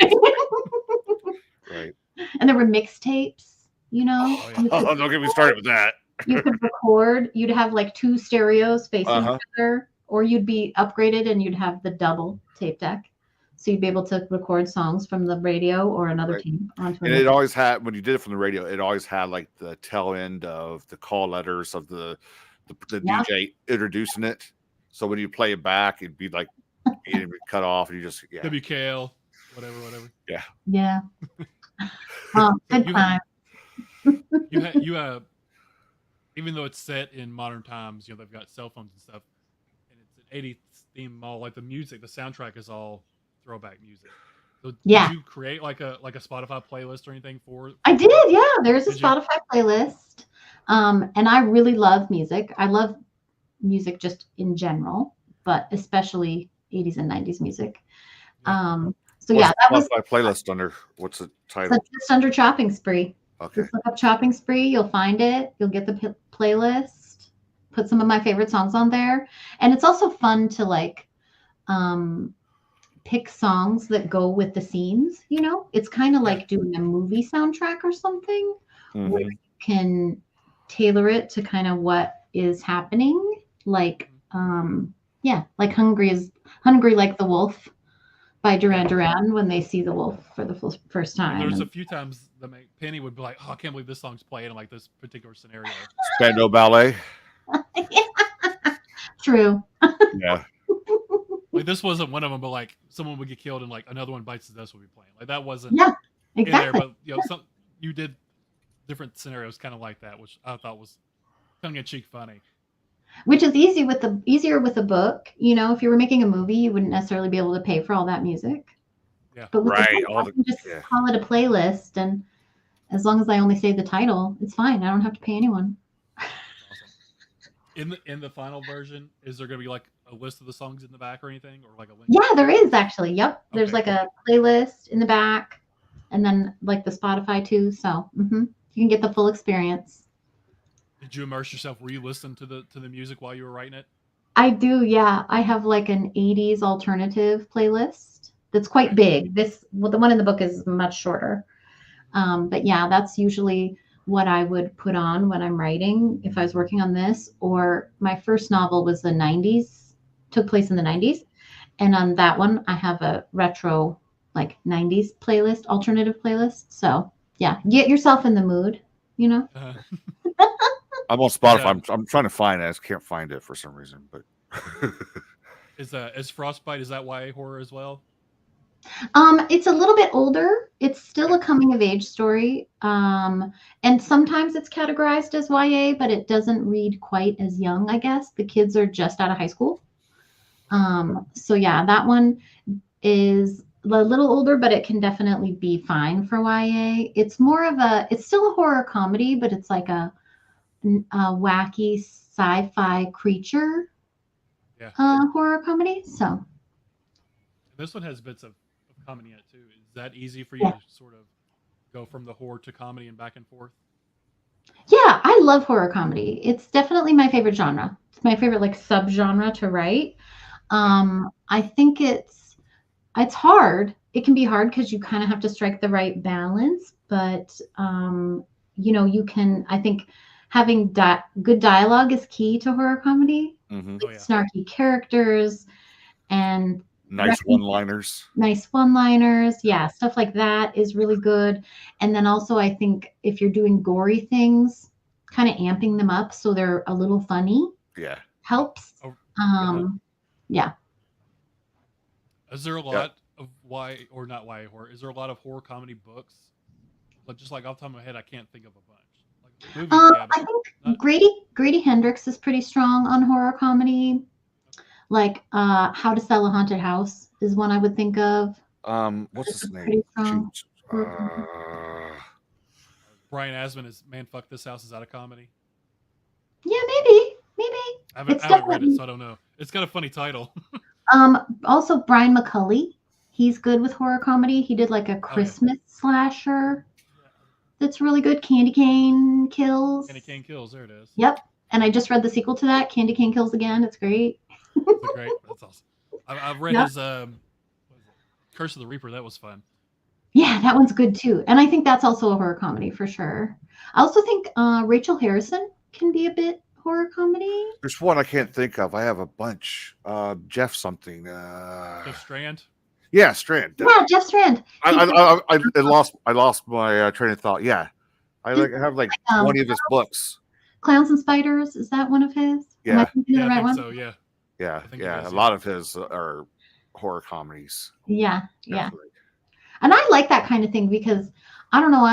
E: Right.
F: And there were mixtapes. You know.
E: Oh, don't get me started with that.
F: You could record. You'd have like 2 stereos facing each other, or you'd be upgraded and you'd have the double tape deck, so you'd be able to record songs from the radio or another tape onto.
E: And it always had, when you did it from the radio, it always had like the tail end of the call letters of the DJ introducing it. So when you play it back, it'd be like it'd be cut off, and you just
D: WKL, whatever.
F: Yeah. Good time.
D: You have, even though it's set in modern times, you know, they've got cell phones and stuff, and it's an 80s theme all like the music, the soundtrack is all throwback music. So did you create like a Spotify playlist or anything for?
F: I did, yeah. There's a Spotify playlist. And I really love music. I love music just in general, but especially 80s and 90s music. So that was
E: my playlist under. What's the title?
F: So just under Chopping Spree.
E: Okay.
F: Just look up Chopping Spree. You'll find it. You'll get the playlist. Put some of my favorite songs on there, and it's also fun to like pick songs that go with the scenes. You know, it's kind of like doing a movie soundtrack or something, where you can tailor it to kind of what is happening. Like, like Hungry Like the Wolf by Duran Duran, when they see the wolf for the first time.
D: There's a few times that Penny would be like, "Oh, I can't believe this song's playing in like this particular scenario."
E: Spando Ballet.
F: True.
E: Yeah.
D: Like this wasn't one of them, but like someone would get killed and like another one bites the dust would be playing. Like that wasn't
F: exactly.
D: in there, but you know, you did different scenarios kind of like that, which I thought was tongue in cheek funny.
F: Which is easier with a book. You know, if you were making a movie, you wouldn't necessarily be able to pay for all that music.
D: Yeah.
F: But with the book, I can just call it a playlist, and as long as I only say the title, it's fine. I don't have to pay anyone.
D: Awesome. In the final version, is there going to be like a list of the songs in the back or anything, or like a link?
F: Yeah, there is actually. Yep, there's like a playlist in the back, and then like the Spotify too. So you can get the full experience.
D: Did you immerse yourself? Were you listening to the music while you were writing it?
F: I do, yeah. I have like an 80s alternative playlist that's quite big. The one in the book is much shorter. But yeah, that's usually what I would put on when I'm writing if I was working on this. Or my first novel was the 90s, took place in the 90s. And on that one, I have a retro like 90s playlist, alternative playlist. So yeah, get yourself in the mood, you know?
E: I'm on Spotify. I'm trying to find it. I just can't find it for some reason. But
D: is Frostbite, is that YA horror as well?
F: It's a little bit older. It's still a coming of age story. And sometimes it's categorized as YA, but it doesn't read quite as young, I guess. The kids are just out of high school. So yeah, that one is a little older, but it can definitely be fine for YA. It's still a horror comedy, but it's like a wacky sci-fi creature
D: Yeah.
F: horror comedy. So
D: This one has bits of comedy in it too. Is that easy for you
F: Yeah.
D: to sort of go from the horror to comedy and back and forth?
F: yeah, I love horror comedy. It's definitely my favorite genre. It's my favorite like subgenre to write. I think it's hard. It can be hard because you kind of have to strike the right balance, but you can. I think having good dialogue is key to horror comedy.
E: Mm-hmm.
D: Oh yeah.
F: Snarky characters and
E: Nice one-liners.
F: nice one-liners. Yeah, stuff like that is really good. And then also, I think if you're doing gory things, kind of amping them up so they're a little funny
E: Yeah.
F: helps. Yeah.
D: Is there a lot of not YA horror? Is there a lot of horror comedy books? But just like off the top of my head, I can't think of a bunch. Like movies, yeah,
F: I think Grady Hendrix is pretty strong on horror comedy. Like How to Sell a Haunted House is one I would think of.
E: What's his
F: Pretty
E: name?
F: strong.
E: Shoot.
D: Brian Asman is Man Fuck This House. Is that a comedy?
F: Yeah, maybe.
D: I
F: It's
D: haven't read
F: definitely-
D: it, so I don't know. It's got a funny title.
F: Also Brian McCulley. He's good with horror comedy. He did like a Christmas slasher that's really good. Candy Cane Kills.
D: Candy Cane Kills. There it is.
F: Yep. And I just read the sequel to that, Candy Cane Kills Again. It's great.
D: That's great. That's awesome. I've read
F: Yep.
D: his what is it? Curse of the Reaper. That was fun.
F: Yeah, that one's good too. And I think that's also a horror comedy for sure. I also think Rachel Harrison can be a bit horror comedy.
E: There's one I can't think of. I have a bunch. Jeff something.
D: Jeff Strand.
E: Yeah, Strand.
F: Yeah, Jeff Strand.
E: I lost my train of thought. Yeah, I have like 20 of his books.
F: Clowns and Spiders. Is that one of his? Am I
E: Yeah.
F: thinking of the
D: I
F: right
D: think
F: one?
D: so. Yeah.
E: Yeah,
D: think it
E: yeah.
D: is,
E: A
D: yeah.
E: lot of his are horror comedies.
F: Yeah.
E: Definitely.
F: And I like that kind of thing because I don't know,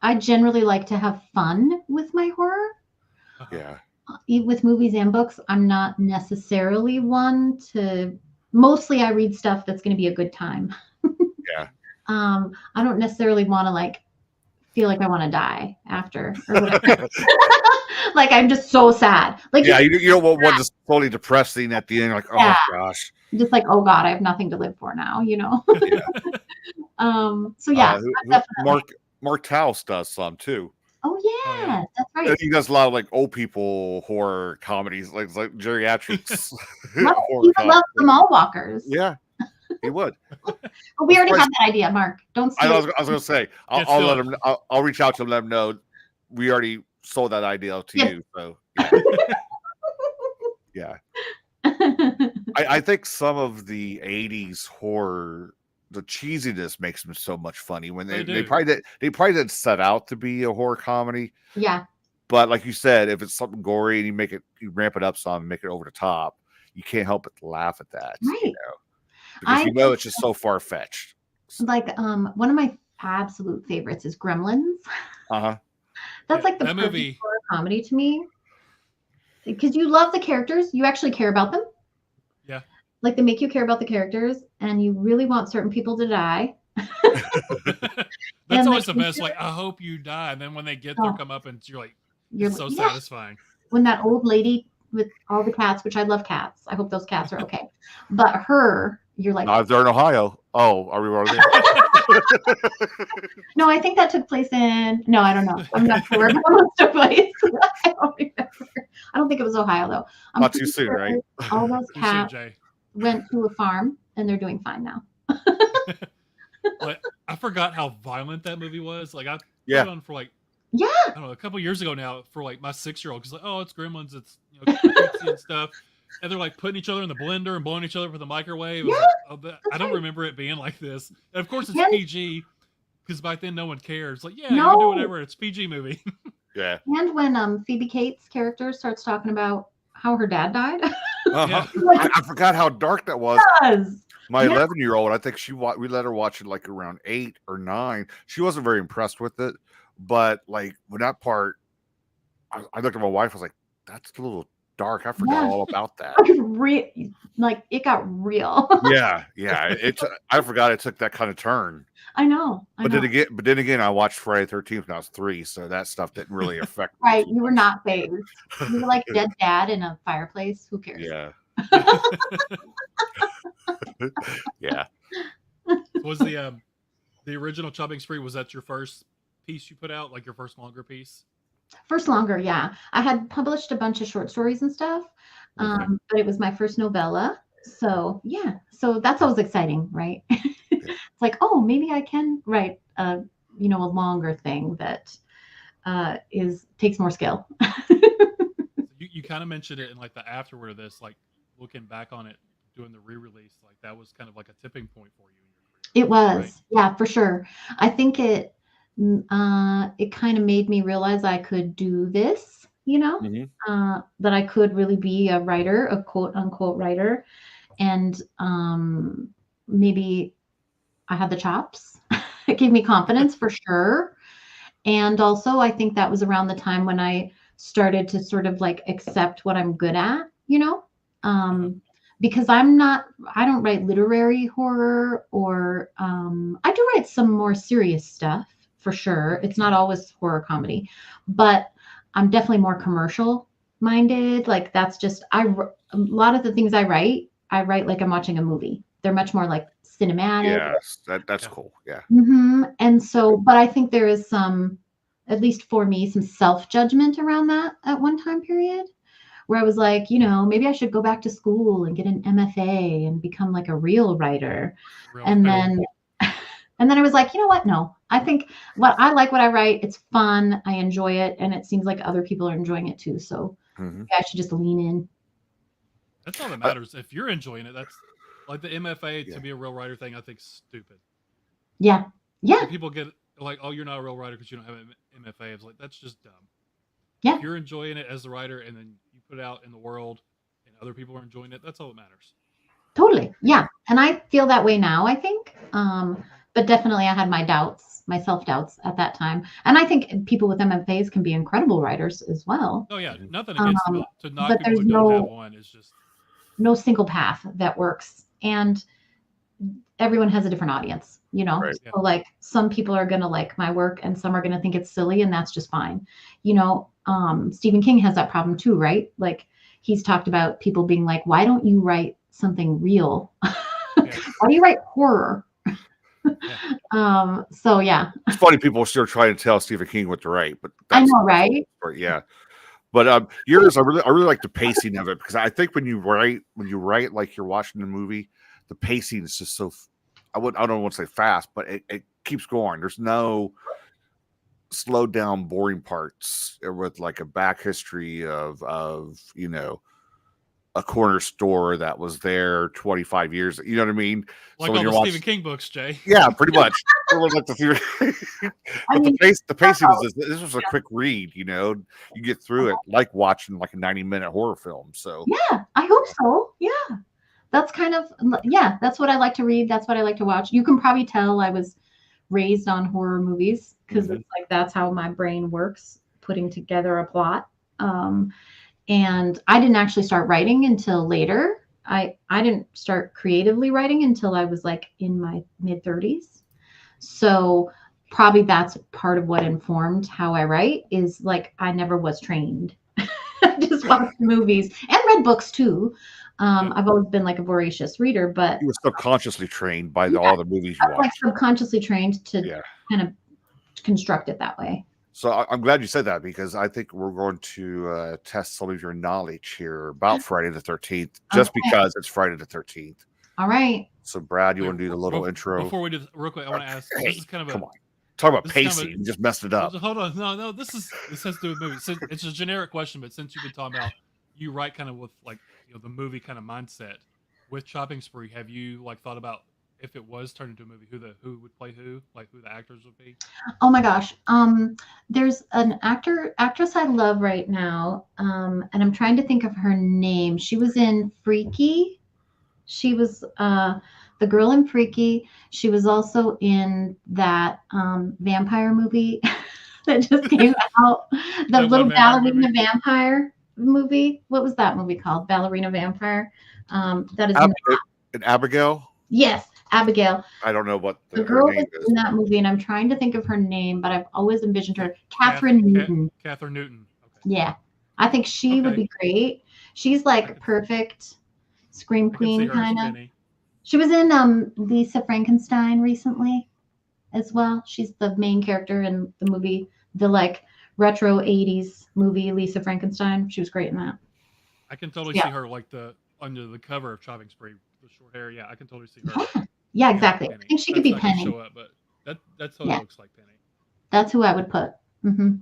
F: I generally like to have fun with my horror.
E: Yeah.
F: With movies and books, I'm not necessarily one to mostly I read stuff that's going to be a good time.
E: Yeah.
F: I don't necessarily want to like feel like I want to die after or whatever. Like I'm just so sad. Like
E: Yeah, you don't want one just totally depressing at the end, like, oh
F: Yeah.
E: gosh.
F: just like, oh God, I have nothing to live for now, you know?
E: Yeah.
F: So yeah, definitely.
E: Mark Taus does some too.
F: Oh yeah, that's
E: And
F: right.
E: he does a lot of like old people horror comedies, like geriatrics.
F: Well,
E: horror
F: he would love
E: comedies.
F: the Mall Walkers.
E: Yeah, he would.
F: But we already have that idea, Mark. Don't
E: I
F: steal
E: was,
F: it.
E: I was gonna say, I'll
D: steal
E: let
D: it.
E: him. I'll reach out to him, let him know we already sold that idea to
F: Yeah.
E: you. So yeah. I think some of the '80s horror, the cheesiness makes them so much funny when
D: They
E: they
D: do.
E: probably didn't set out to be a horror comedy.
F: Yeah,
E: But like you said, if it's something gory and you ramp it up some and make it over the top, you can't help but laugh at that.
F: Right.
E: You know? Because it's just so far fetched.
F: like one of my absolute favorites is Gremlins.
E: Uh-huh.
F: That's like the
D: that
F: perfect
D: movie-
F: horror comedy to me. Because you love the characters, you actually care about them.
D: Yeah.
F: Like they make you care about the characters, and you really want certain people to die.
D: That's
F: And,
D: always
F: like,
D: the best. Like, I hope you die. And then when they get there,
F: Oh.
D: come up and you're like,
F: You're
D: it's so
F: yeah.
D: satisfying.
F: When that old lady with all the cats, which I love cats. I hope those cats are okay. But her, you're like,
E: They're in Ohio. Oh, are we already there?
F: no, I think that took place in. No, I don't know. I'm not sure where that one took place. I don't remember. I don't think it was Ohio though. I'm
E: Not too
F: pretty
E: soon,
F: sure
E: right?
F: All those
D: Too soon,
F: cats
D: Jay.
F: went to a farm and they're doing fine now.
D: But I forgot how violent that movie was. Like, I put
E: Yeah.
D: it on for like,
F: Yeah.
D: I don't know, a couple years ago now for like my 6-year-old. Because like, oh, it's Gremlins, it's cutesy and stuff. And they're like putting each other in the blender and blowing each other with the microwave. I was like, I don't remember it being like this. And of course, it's
F: Yeah.
D: PG because back then no one cares. Like, yeah, you
F: No.
D: can do whatever. It's PG movie.
E: Yeah.
F: And when Phoebe Cates' character starts talking about how her dad died,
E: Uh-huh.
F: like,
E: I forgot how dark that was.
F: does.
E: My
F: Yeah.
E: 11-year-old, I think we let her watch it like around 8 or 9. She wasn't very impressed with it, but like when that part, I looked at my wife. I was like, "That's a little dark. I forgot
F: Yeah.
E: all about that."
F: Like it got real.
E: Yeah, I forgot it took that kind of turn.
F: I know.
E: But then again, I watched Friday the 13th when I was 3, so that stuff didn't really affect me
F: Right.
E: too
F: You were
E: much.
F: not phased. You were like dead dad in a fireplace. Who cares?
E: Yeah, yeah.
D: Was the original Chopping Spree, was that your first piece you put out, like your first longer piece?
F: First longer, yeah. I had published a bunch of short stories and stuff, but it was my first novella. So yeah, so that's always exciting, right? It's like, oh, maybe I can write a longer thing that takes more skill.
D: You kind of mentioned it in like the afterword of this, like looking back on it, doing the re-release, like that was kind of like a tipping point for you in your career.
F: It was,
D: right?
F: yeah, for sure. I think it kind of made me realize I could do this, that I could really be a writer, a quote unquote writer, and maybe I had the chops. It gave me confidence for sure. And also, I think that was around the time when I started to sort of like accept what I'm good at, because I don't write literary horror or I do write some more serious stuff for sure. It's not always horror comedy, but I'm definitely more commercial minded. Like that's just, a lot of the things I write like I'm watching a movie. They're much more like cinematic.
E: Yes, that's cool. Yeah.
F: And so, but I think there is some, at least for me, some self-judgment around that at one time period where I was like, maybe I should go back to school and get an MFA and become like a real writer. And then I was like, you know what? No, I think what I write, it's fun. I enjoy it. And it seems like other people are enjoying it too. So I should just lean in.
D: That's all that matters. If you're enjoying it, that's like the MFA to be a real writer thing, I think stupid.
F: Yeah. Yeah.
D: So people get like, oh, you're not a real writer because you don't have an MFA. It's like, that's just dumb.
F: Yeah.
D: If you're enjoying it as a writer and then you put it out in the world and other people are enjoying it, that's all that matters.
F: Totally. Yeah. And I feel that way now, I think. But definitely I had my doubts, my self-doubts at that time. And I think people with MFAs can be incredible writers as well.
D: Oh yeah, nothing against them. To knock
F: but
D: people who don't have one is just
F: no single path that works. And everyone has a different audience,
E: Right.
F: So like some people are going to like my work and some are going to think it's silly, and that's just fine. Stephen King has that problem too, right? Like he's talked about people being like, why don't you write something real? Why do you write horror? So yeah.
E: It's funny people are still trying to tell Stephen King what to write, but
F: I know, right?
E: Yeah. But yours, I really like the pacing of it, because I think when you write like you're watching a movie, the pacing is just so, I don't want to say fast, but it keeps going. There's no slowed down boring parts with like a back history of a corner store that was there 25 years. You know what I mean?
D: like all the Stephen King books, Jay.
E: Yeah, pretty much. But the pacing was this was a quick read. You get through it like watching like a 90-minute horror film. So
F: yeah, I hope so. Yeah, that's kind of that's what I like to read. That's what I like to watch. You can probably tell I was raised on horror movies because it's like that's how my brain works, putting together a plot. And I didn't actually start writing until later. I didn't start creatively writing until I was like in my mid-30s. So probably that's part of what informed how I write, is like I never was trained. I just watched movies and read books too. I've always been like a voracious reader, but
E: you were subconsciously trained by all the movies you watched.
F: Like subconsciously trained to kind of construct it that way.
E: So I'm glad you said that, because I think we're going to test some of your knowledge here about Friday the 13th, just because it's Friday the 13th.
F: All right.
E: So Brad, you want to do the little intro?
D: Before we do this, real quick, I want to ask, this is kind of
E: come on. Talk about pacing. You just messed it up.
D: Hold on. No, this has to do with movies. It's a generic question, but since you've been talking about, you write kind of with like the movie kind of mindset with Chopping Spree, have you like thought about if it was turned into a movie, who would play who, like who the actors would be?
F: Oh my gosh. There's an actress I love right now. And I'm trying to think of her name. She was in Freaky. She was the girl in Freaky. She was also in that vampire movie that just came out. The
D: That
F: little
D: one vampire
F: ballerina
D: movie?
F: vampire movie. What was that movie called? Ballerina Vampire. That is
E: And Abigail.
F: yes, Abigail.
E: I don't know what
F: The
E: her
F: girl
E: name
F: was
E: is.
F: in that movie, and I'm trying to think of her name, but I've always envisioned her. Catherine Newton.
D: Catherine Newton. Okay.
F: Yeah, I think she would
D: Okay.
F: be great. She's like perfect scream
D: I can see
F: queen
D: her as
F: kind of.
D: Penny.
F: She was in Lisa Frankenstein recently as well. She's the main character in the movie, the like retro 80s movie Lisa Frankenstein. She was great in that.
D: I can totally
F: Yeah.
D: see her like under the cover of Chopping Spree, the short hair. Yeah, I can totally see her.
F: Yeah, exactly.
D: Penny.
F: I think she could be
D: That's not gonna
F: Penny.
D: show up, but that totally
F: Yeah.
D: looks like Penny.
F: That's who I would put.
D: Okay.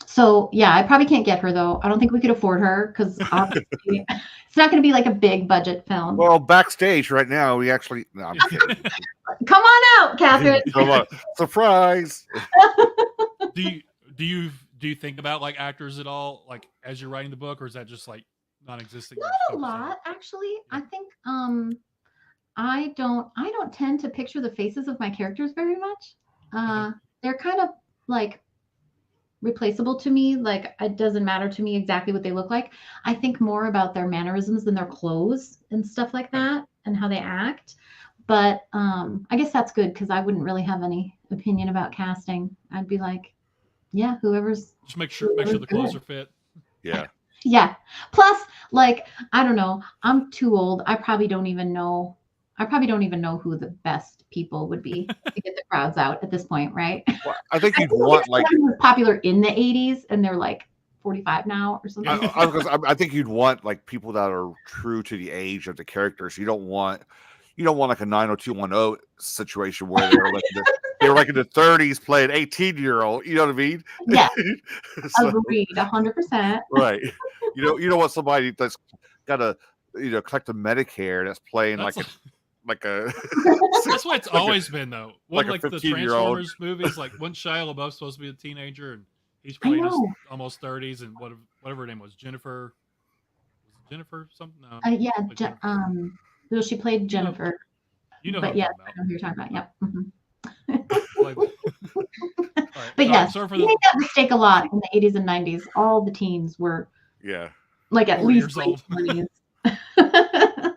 F: So yeah, I probably can't get her though. I don't think we could afford her because obviously it's not going to be like a big budget film.
E: Well, backstage right now, we actually. No, I'm kidding.
F: Come on out, Catherine.
E: Come on. Surprise.
D: do you think about like actors at all, like as you're writing the book, or is that just like non-existent?
F: Not a lot, actually. I think I don't tend to picture the faces of my characters very much. They're kind of like replaceable to me. Like it doesn't matter to me exactly what they look like. I think more about their mannerisms and their clothes and stuff like that and how they act. But I guess that's good because I wouldn't really have any opinion about casting. I'd be like, yeah, whoever's
D: Just make sure the clothes are fit.
E: Yeah.
F: yeah. Plus, like, I don't know. I'm too old. I probably don't even know who the best people would be to get the crowds out at this point, right?
E: Well, I think you'd want like
F: was popular in the 80s and they're like 45 now or something.
E: I think you'd want like people that are true to the age of the characters. You don't want like a 90210 situation where they're like in the 30s playing 18-year-old. You know what I mean?
F: Yeah.
E: So,
F: Agreed, 100%.
E: right. You don't want somebody that's got to collect the Medicare that's playing
D: That's
E: like a
D: that's what it's always been though.
E: like
D: Like
E: a
D: the
E: 15-year-old.
D: Transformers movies, like when Shia LaBeouf's supposed to be a teenager and he's playing his almost 30s and whatever her name was, Jennifer. Was it Jennifer something? No.
F: Yeah,
D: like Jennifer.
F: well, she played Jennifer.
D: You know
F: But
D: who
F: yeah,
D: I'm
F: I
D: talking
F: know who you're talking about. Yep.
D: about. Like,
F: But yes,
D: sorry for
F: we make that mistake a lot in the 80s and 90s. All the teens were
E: Yeah.
F: like at
D: 4
F: least
D: years old.
F: late 20s.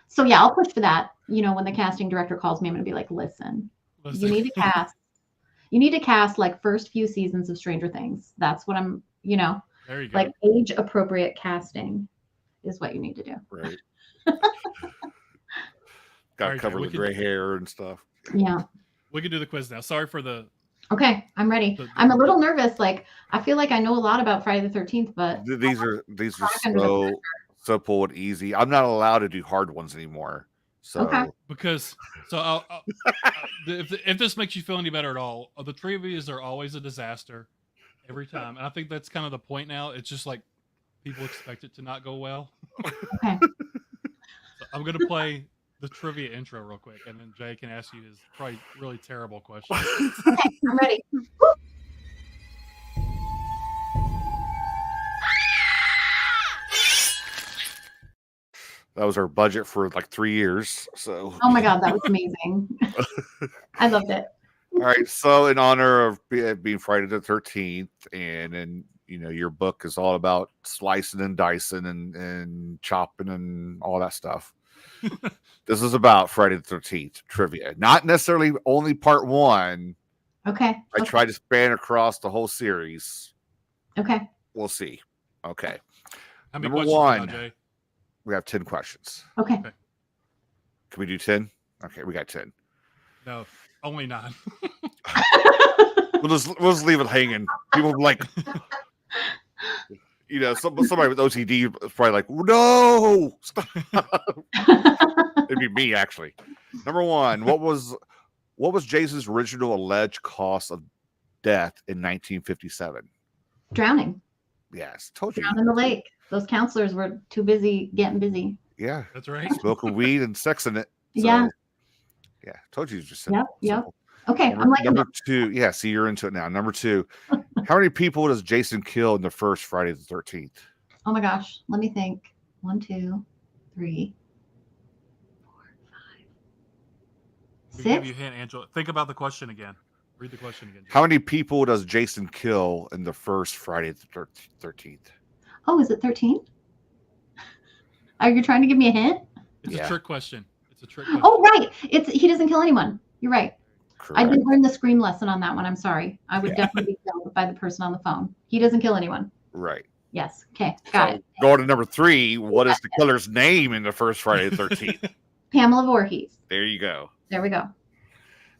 F: So yeah, I'll push for that. When the casting director calls me, I'm going to be like, listen, you need to cast like first few seasons of Stranger Things. That's what I'm,
D: There you go.
F: like age appropriate casting is what you need to do.
E: Right. Got to
D: Alright,
E: cover
D: we
E: the
D: can-
E: gray hair and stuff.
F: Yeah.
D: We can do the quiz now. Sorry for the.
F: Okay, I'm ready. I'm a little nervous. Like I feel like I know a lot about Friday the 13th, but
E: These are
F: Back under the
E: so
F: pressure.
E: simple and easy. I'm not allowed to do hard ones anymore. So
F: Okay.
D: Because if this makes you feel any better at all, the trivias are always a disaster every time, and I think that's kind of the point now. It's just like people expect it to not go well.
F: okay.
D: So I'm gonna play the trivia intro real quick, and then Jay can ask you his probably really terrible question.
F: Okay, I'm ready.
E: that was our budget for like 3 years. So
F: Oh my God, that was amazing. I loved it.
E: all right. So in honor of being Friday the 13th, and then your book is all about slicing and dicing and chopping and all that stuff. This is about Friday the 13th trivia, not necessarily only part one.
F: Okay.
E: I tried to span across the whole series.
F: Okay.
E: We'll see. Okay.
D: How many
E: Number
D: questions
E: one.
D: now, Jay?
E: We have 10 questions.
F: Okay.
E: Can we do 10? Okay, we got 10.
D: No, only 9.
E: We'll just leave it hanging. People like, somebody with OCD is probably like, no, stop. It'd be me actually. Number one, what was Jason's original alleged cause of death in 1957?
F: Drowning.
E: Yes, told you.
F: Drown in the lake. Those counselors were too busy getting busy.
E: Yeah,
D: That's right.
E: smoking weed and sexing it.
F: Yeah.
E: Yeah, told you just
F: Yep.
E: simple.
F: Okay. I'm like,
E: Number two, yeah. See, you're into it now. Number two, how many people does Jason kill in the first Friday the 13th?
F: oh my gosh. Let me think. 1, 2, 3,
D: We give you a
F: 6?
D: hint, Angela. Think about the question again. Read the question again.
E: How many people does Jason kill in the first Friday the 13th?
F: Oh, is it 13? Are you trying to give me a hint?
D: It's
E: Yeah.
D: a trick question. It's a trick question.
F: Oh, right. He doesn't kill anyone. You're right. I
E: Correct.
F: didn't learn the Scream lesson on that one. I'm sorry. I would
E: Yeah.
F: definitely be killed by the person on the phone. He doesn't kill anyone.
E: Right.
F: Yes. Okay. Got it.
E: Going to number 3, what is the killer's name in the first Friday the 13th?
F: Pamela Voorhees.
E: There you go.
F: There we go.
E: All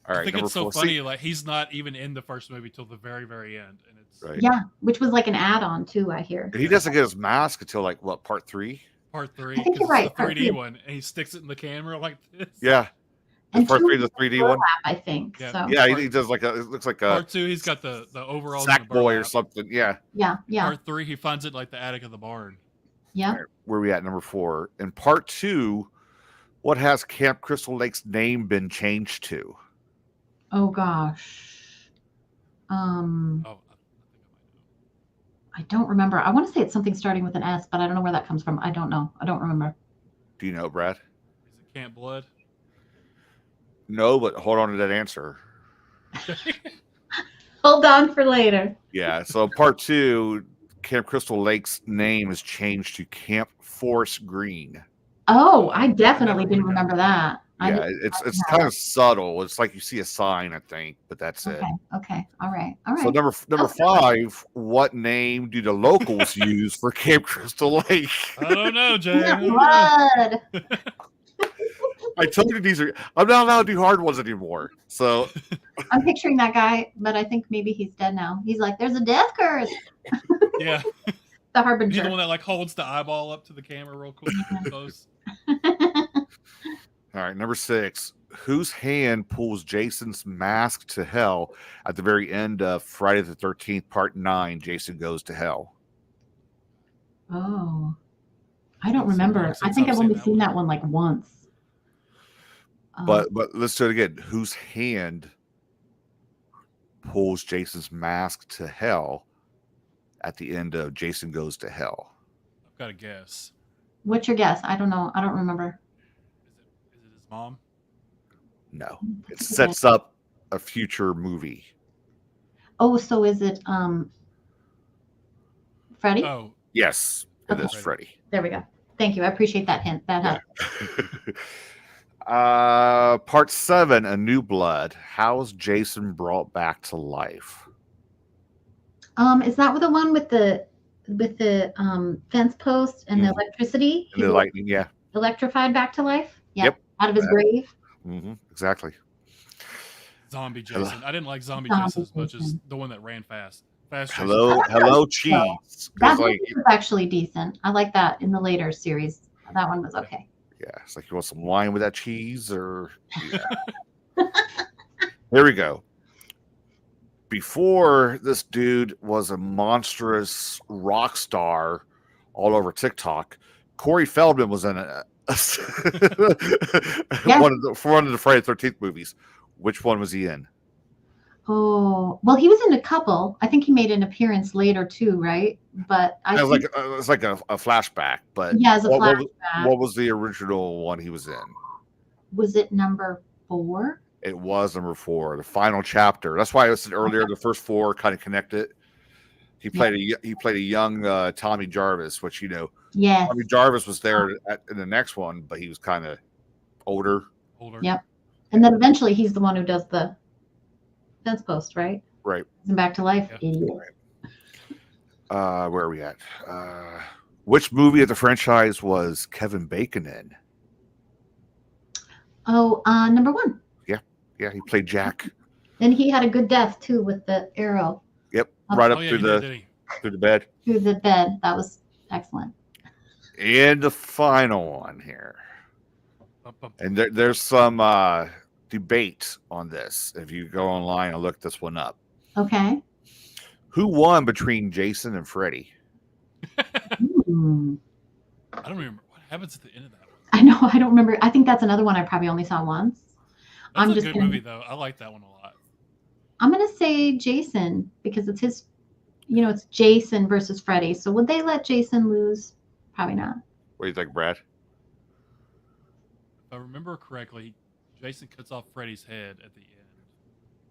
E: right.
D: I think
E: number
D: it's so
E: 4.
D: funny.
E: See,
D: Like he's not even in the first movie till the very, very end, and it's
E: right.
F: Yeah, which was like an add-on too, I hear.
E: He doesn't get his mask until like what, part 3?
D: part 3.
F: I think you're
D: 'cause
F: right,
D: it's the
F: part
D: 3D
F: 3.
D: one, and he sticks it in the camera like this.
E: Yeah.
F: And
E: part
F: 2
E: 3 is the 3D one.
F: overlap, I think.
D: Yeah.
F: So
E: Yeah, he does like a. It looks like a
D: Part 2, he's got the overalls.
E: sack
D: and the
E: boy or
D: burlap.
E: something. Yeah.
F: yeah.
D: Part 3, he finds it like the attic of the barn.
F: Yeah.
E: All right, where are we at? Number 4. In part 2, what has Camp Crystal Lake's name been changed to?
F: Oh gosh.
D: Oh, I think I might know.
F: I don't remember. I want to say it's something starting with an S, but I don't know where that comes from. I don't know. I don't remember.
E: Do you know, Brad?
D: Is it Camp Blood?
E: No, but hold on to that answer.
F: Hold on for later.
E: Yeah. So part 2, Camp Crystal Lake's name is changed to Camp Forest Green.
F: Oh, I definitely
D: never
F: didn't
D: would know.
F: remember that. I
E: Yeah,
F: didn't-
E: it's kind of subtle. It's like you see a sign, I think, but that's it.
F: Okay. Okay. All right. All right.
E: So number
F: Okay.
E: 5, what name do the locals use for Camp Crystal Lake?
D: I don't know, Jay. I
F: Camp
D: don't know.
F: Blood.
E: I told you these are. I'm not allowed to do hard ones anymore. So
F: I'm picturing that guy, but I think maybe he's dead now. He's like, "There's a death curse."
D: Yeah.
F: The
D: He's the
F: harbinger.
D: one that like holds the eyeball up to the camera real quick. Close.
E: all right, number 6. Whose hand pulls Jason's mask to hell at the very end of Friday the 13th, Part 9? Jason Goes to Hell.
F: Oh, I don't
D: It's so long
F: remember. I
D: since
F: think
D: I've
F: I've
D: seen
F: only
D: that
F: seen
D: one.
F: that one like once.
E: But let's do it again. Whose hand pulls Jason's mask to hell at the end of Jason Goes to Hell?
D: I've got a guess.
F: What's your guess? I don't know. I don't remember.
D: Is it his mom?
E: No, it sets up a future movie.
F: Oh, so is it Freddy?
D: Oh,
E: Yes, it
F: Okay.
E: is Freddy.
F: There we go. Thank you. I appreciate that hint. That helped.
E: Part 7, A New Blood. How is Jason brought back to life?
F: Is that the one with the fence post and the
E: Mhm.
F: electricity?
E: And the lightning, yeah.
F: Electrified back to life? Yeah.
E: Yep.
F: Out of his
E: That-
F: grave?
E: Exactly.
D: Zombie Jason. I didn't like Zombie
F: Zombie
D: Jason as much as
F: Jason.
D: the one that ran fast. Fast Jason.
E: Hello, cheese. 'Cause,
F: That
E: like,
F: movie was actually decent. I like that in the later series. That one was okay.
E: yeah, it's like, you want some wine with that cheese, or yeah. There we go. Before this dude was a monstrous rock star all over TikTok, Corey Feldman was in
F: Yeah.
E: one of the Friday the 13th movies. Which one was he in?
F: Oh, well, he was in a couple. I think he made an appearance later too, right? But I
E: It was
F: think,
E: like a flashback, but
F: yeah, as a
E: what
F: flashback.
E: was the original one he was in?
F: Was it number 4?
E: It was number 4, the final chapter. That's why I said earlier the first 4 kind of connected. He played a young Tommy Jarvis, which
F: Yes.
E: Tommy Jarvis was there in the next one, but he was kind of older.
D: Older.
F: Yep. And then eventually he's the one who does the fence post, right?
E: Right.
F: And back to life.
D: Yeah.
F: Idiot.
E: Where are we at? Which movie of the franchise was Kevin Bacon in?
F: Oh, number 1.
E: Yeah, he played Jack.
F: And he had a good death too with the arrow
E: Yep, right up
D: Oh, yeah,
E: through
D: he
E: the
D: did, did he?
E: through the bed.
F: through the bed. That was excellent.
E: And the final one here.
D: Bum, bum.
E: And there's some debate on this. If you go online and look this one up,
F: Okay.
E: who won between Jason and Freddy?
F: Hmm.
D: I don't remember what happens at the end of that one.
F: I know. I don't remember. I think that's another one I probably only saw once.
D: That's
F: I'm
D: a
F: just
D: good
F: gonna-
D: movie though. I like that one a lot.
F: I'm going to say Jason because it's his, it's Jason versus Freddy. So would they let Jason lose? Probably not.
E: What do you think, Brad?
D: If I remember correctly, Jason cuts off Freddy's head at the end.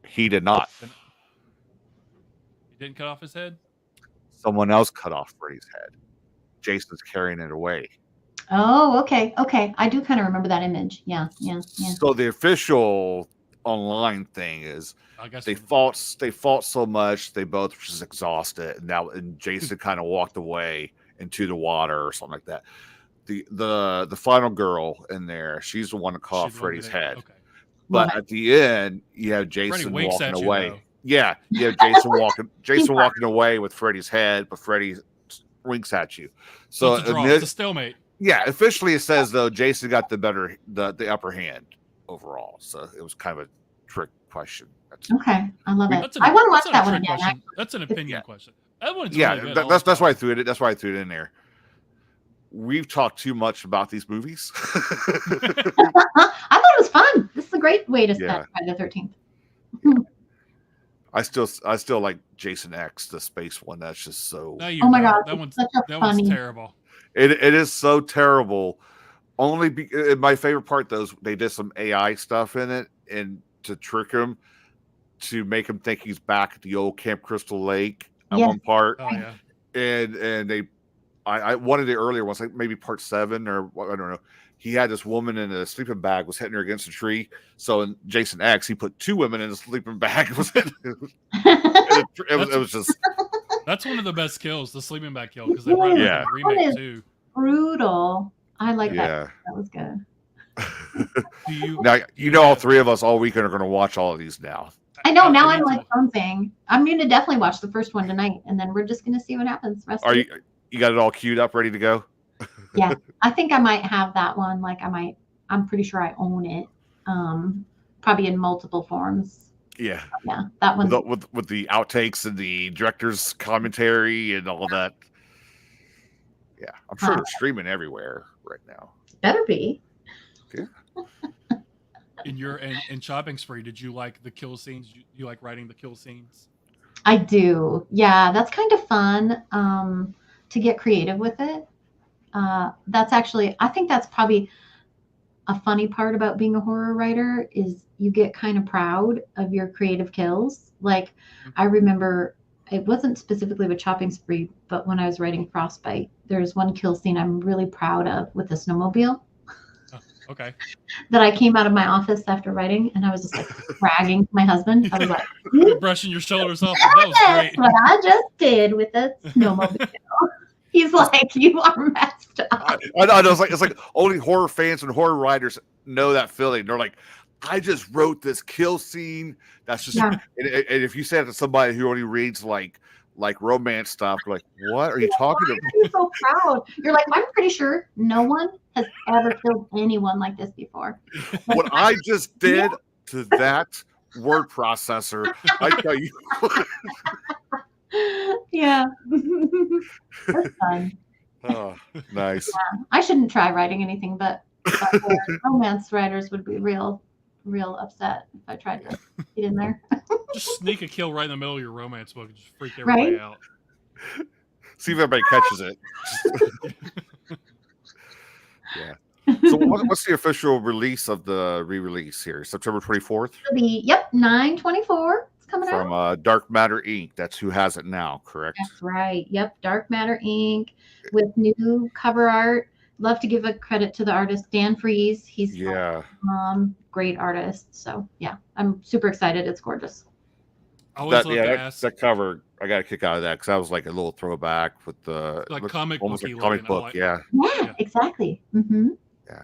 E: He did not.
D: He didn't cut off his head?
E: Someone else cut off Freddy's head. Jason's carrying it away.
F: Oh, okay. I do kind of remember that image. Yeah.
E: So the official online thing is
D: I guess
E: they fought so much they both were just exhausted, and Jason kind of walked away into the water or something like that. The final girl in there, she's the one that cut off Freddy's head.
D: Okay.
E: But at the end, you have Jason walking away.
D: Though.
E: Yeah, you have Jason walking away with Freddy's head, but Freddy winks at you. So
D: it's a draw. It's a stalemate.
E: Yeah, officially it says though Jason got the upper hand overall. So it was kind of a trick question.
F: Okay, I love it. I want to watch that one again.
D: That's an opinion question. That one's
E: yeah,
D: really good.
E: that's why I threw it. That's why I threw it in there. We've talked too much about these movies.
F: I thought it was fun. This is a great way to spend Friday the 13th.
E: I still like Jason X, the space one. That's just so.
F: Oh my god,
D: that one's terrible.
E: It is so terrible. Only my favorite part though is they did some AI stuff in it and to trick him to make him think he's back at the old Camp Crystal Lake at one part.
D: Oh yeah.
E: And I one of the earlier ones, like maybe part 7 or I don't know. He had this woman in a sleeping bag, was hitting her against a tree. So in Jason X, he put 2 women in a sleeping bag. It was just.
D: That's one of the best kills, the sleeping bag kill, because they brought it in the remake too.
F: Brutal. I like that. That was good.
E: Now all 3 of us all weekend are going to watch all of these now.
F: I know. Now I'm like something. I'm going to definitely watch the first one tonight, and then we're just going to see what happens.
E: You got it all queued up, ready to go?
F: Yeah, I think I might have that one. I'm pretty sure I own it. Probably in multiple forms.
E: Yeah,
F: that one
E: with the outtakes and the director's commentary and all that. Yeah, I'm sure they're streaming everywhere right now.
F: Better be.
E: Yeah.
D: In Shopping Spree, did you like the kill scenes? You like writing the kill scenes?
F: I do. Yeah, that's kind of fun to get creative with it. I think that's probably a funny part about being a horror writer is you get kind of proud of your creative kills. Like I remember it wasn't specifically with Shopping Spree, but when I was writing Frostbite, there's one kill scene I'm really proud of with the snowmobile.
D: Oh, okay.
F: That I came out of my office after writing and I was just like bragging to my husband. I was like,
D: brushing your shoulders off. That was great.
F: That's what I just did with the snowmobile. He's like, you are messed up.
E: I know. It's like only horror fans and horror writers know that feeling. They're like, I just wrote this kill scene. That's just. And if you say it to somebody who only reads like romance stuff, like, what are you talking about?
F: You're so proud. You're like, I'm pretty sure no one has ever killed anyone like this before.
E: What I just did to that word processor, I tell you.
F: Yeah. That's fun.
E: Oh, nice.
F: Yeah. I shouldn't try writing anything, but romance writers would be real upset if I tried to get in there.
D: Just sneak a kill right in the middle of your romance book and just freak everybody out.
E: See if everybody catches it. Yeah. So what's the official release of the re-release here? September 24th?
F: 9/24. Coming
E: from Dark Matter Inc. That's who has it now, correct?
F: That's right. Yep, Dark Matter Inc. with new cover art. Love to give a credit to the artist Dan Freeze. He's great artist. So yeah, I'm super excited. It's gorgeous.
E: That cover, I got a kick out of that because that was like a little throwback with the
D: comic
E: almost
D: book.
E: Like comic book,
F: yeah, exactly. Mm-hmm.
E: Yeah.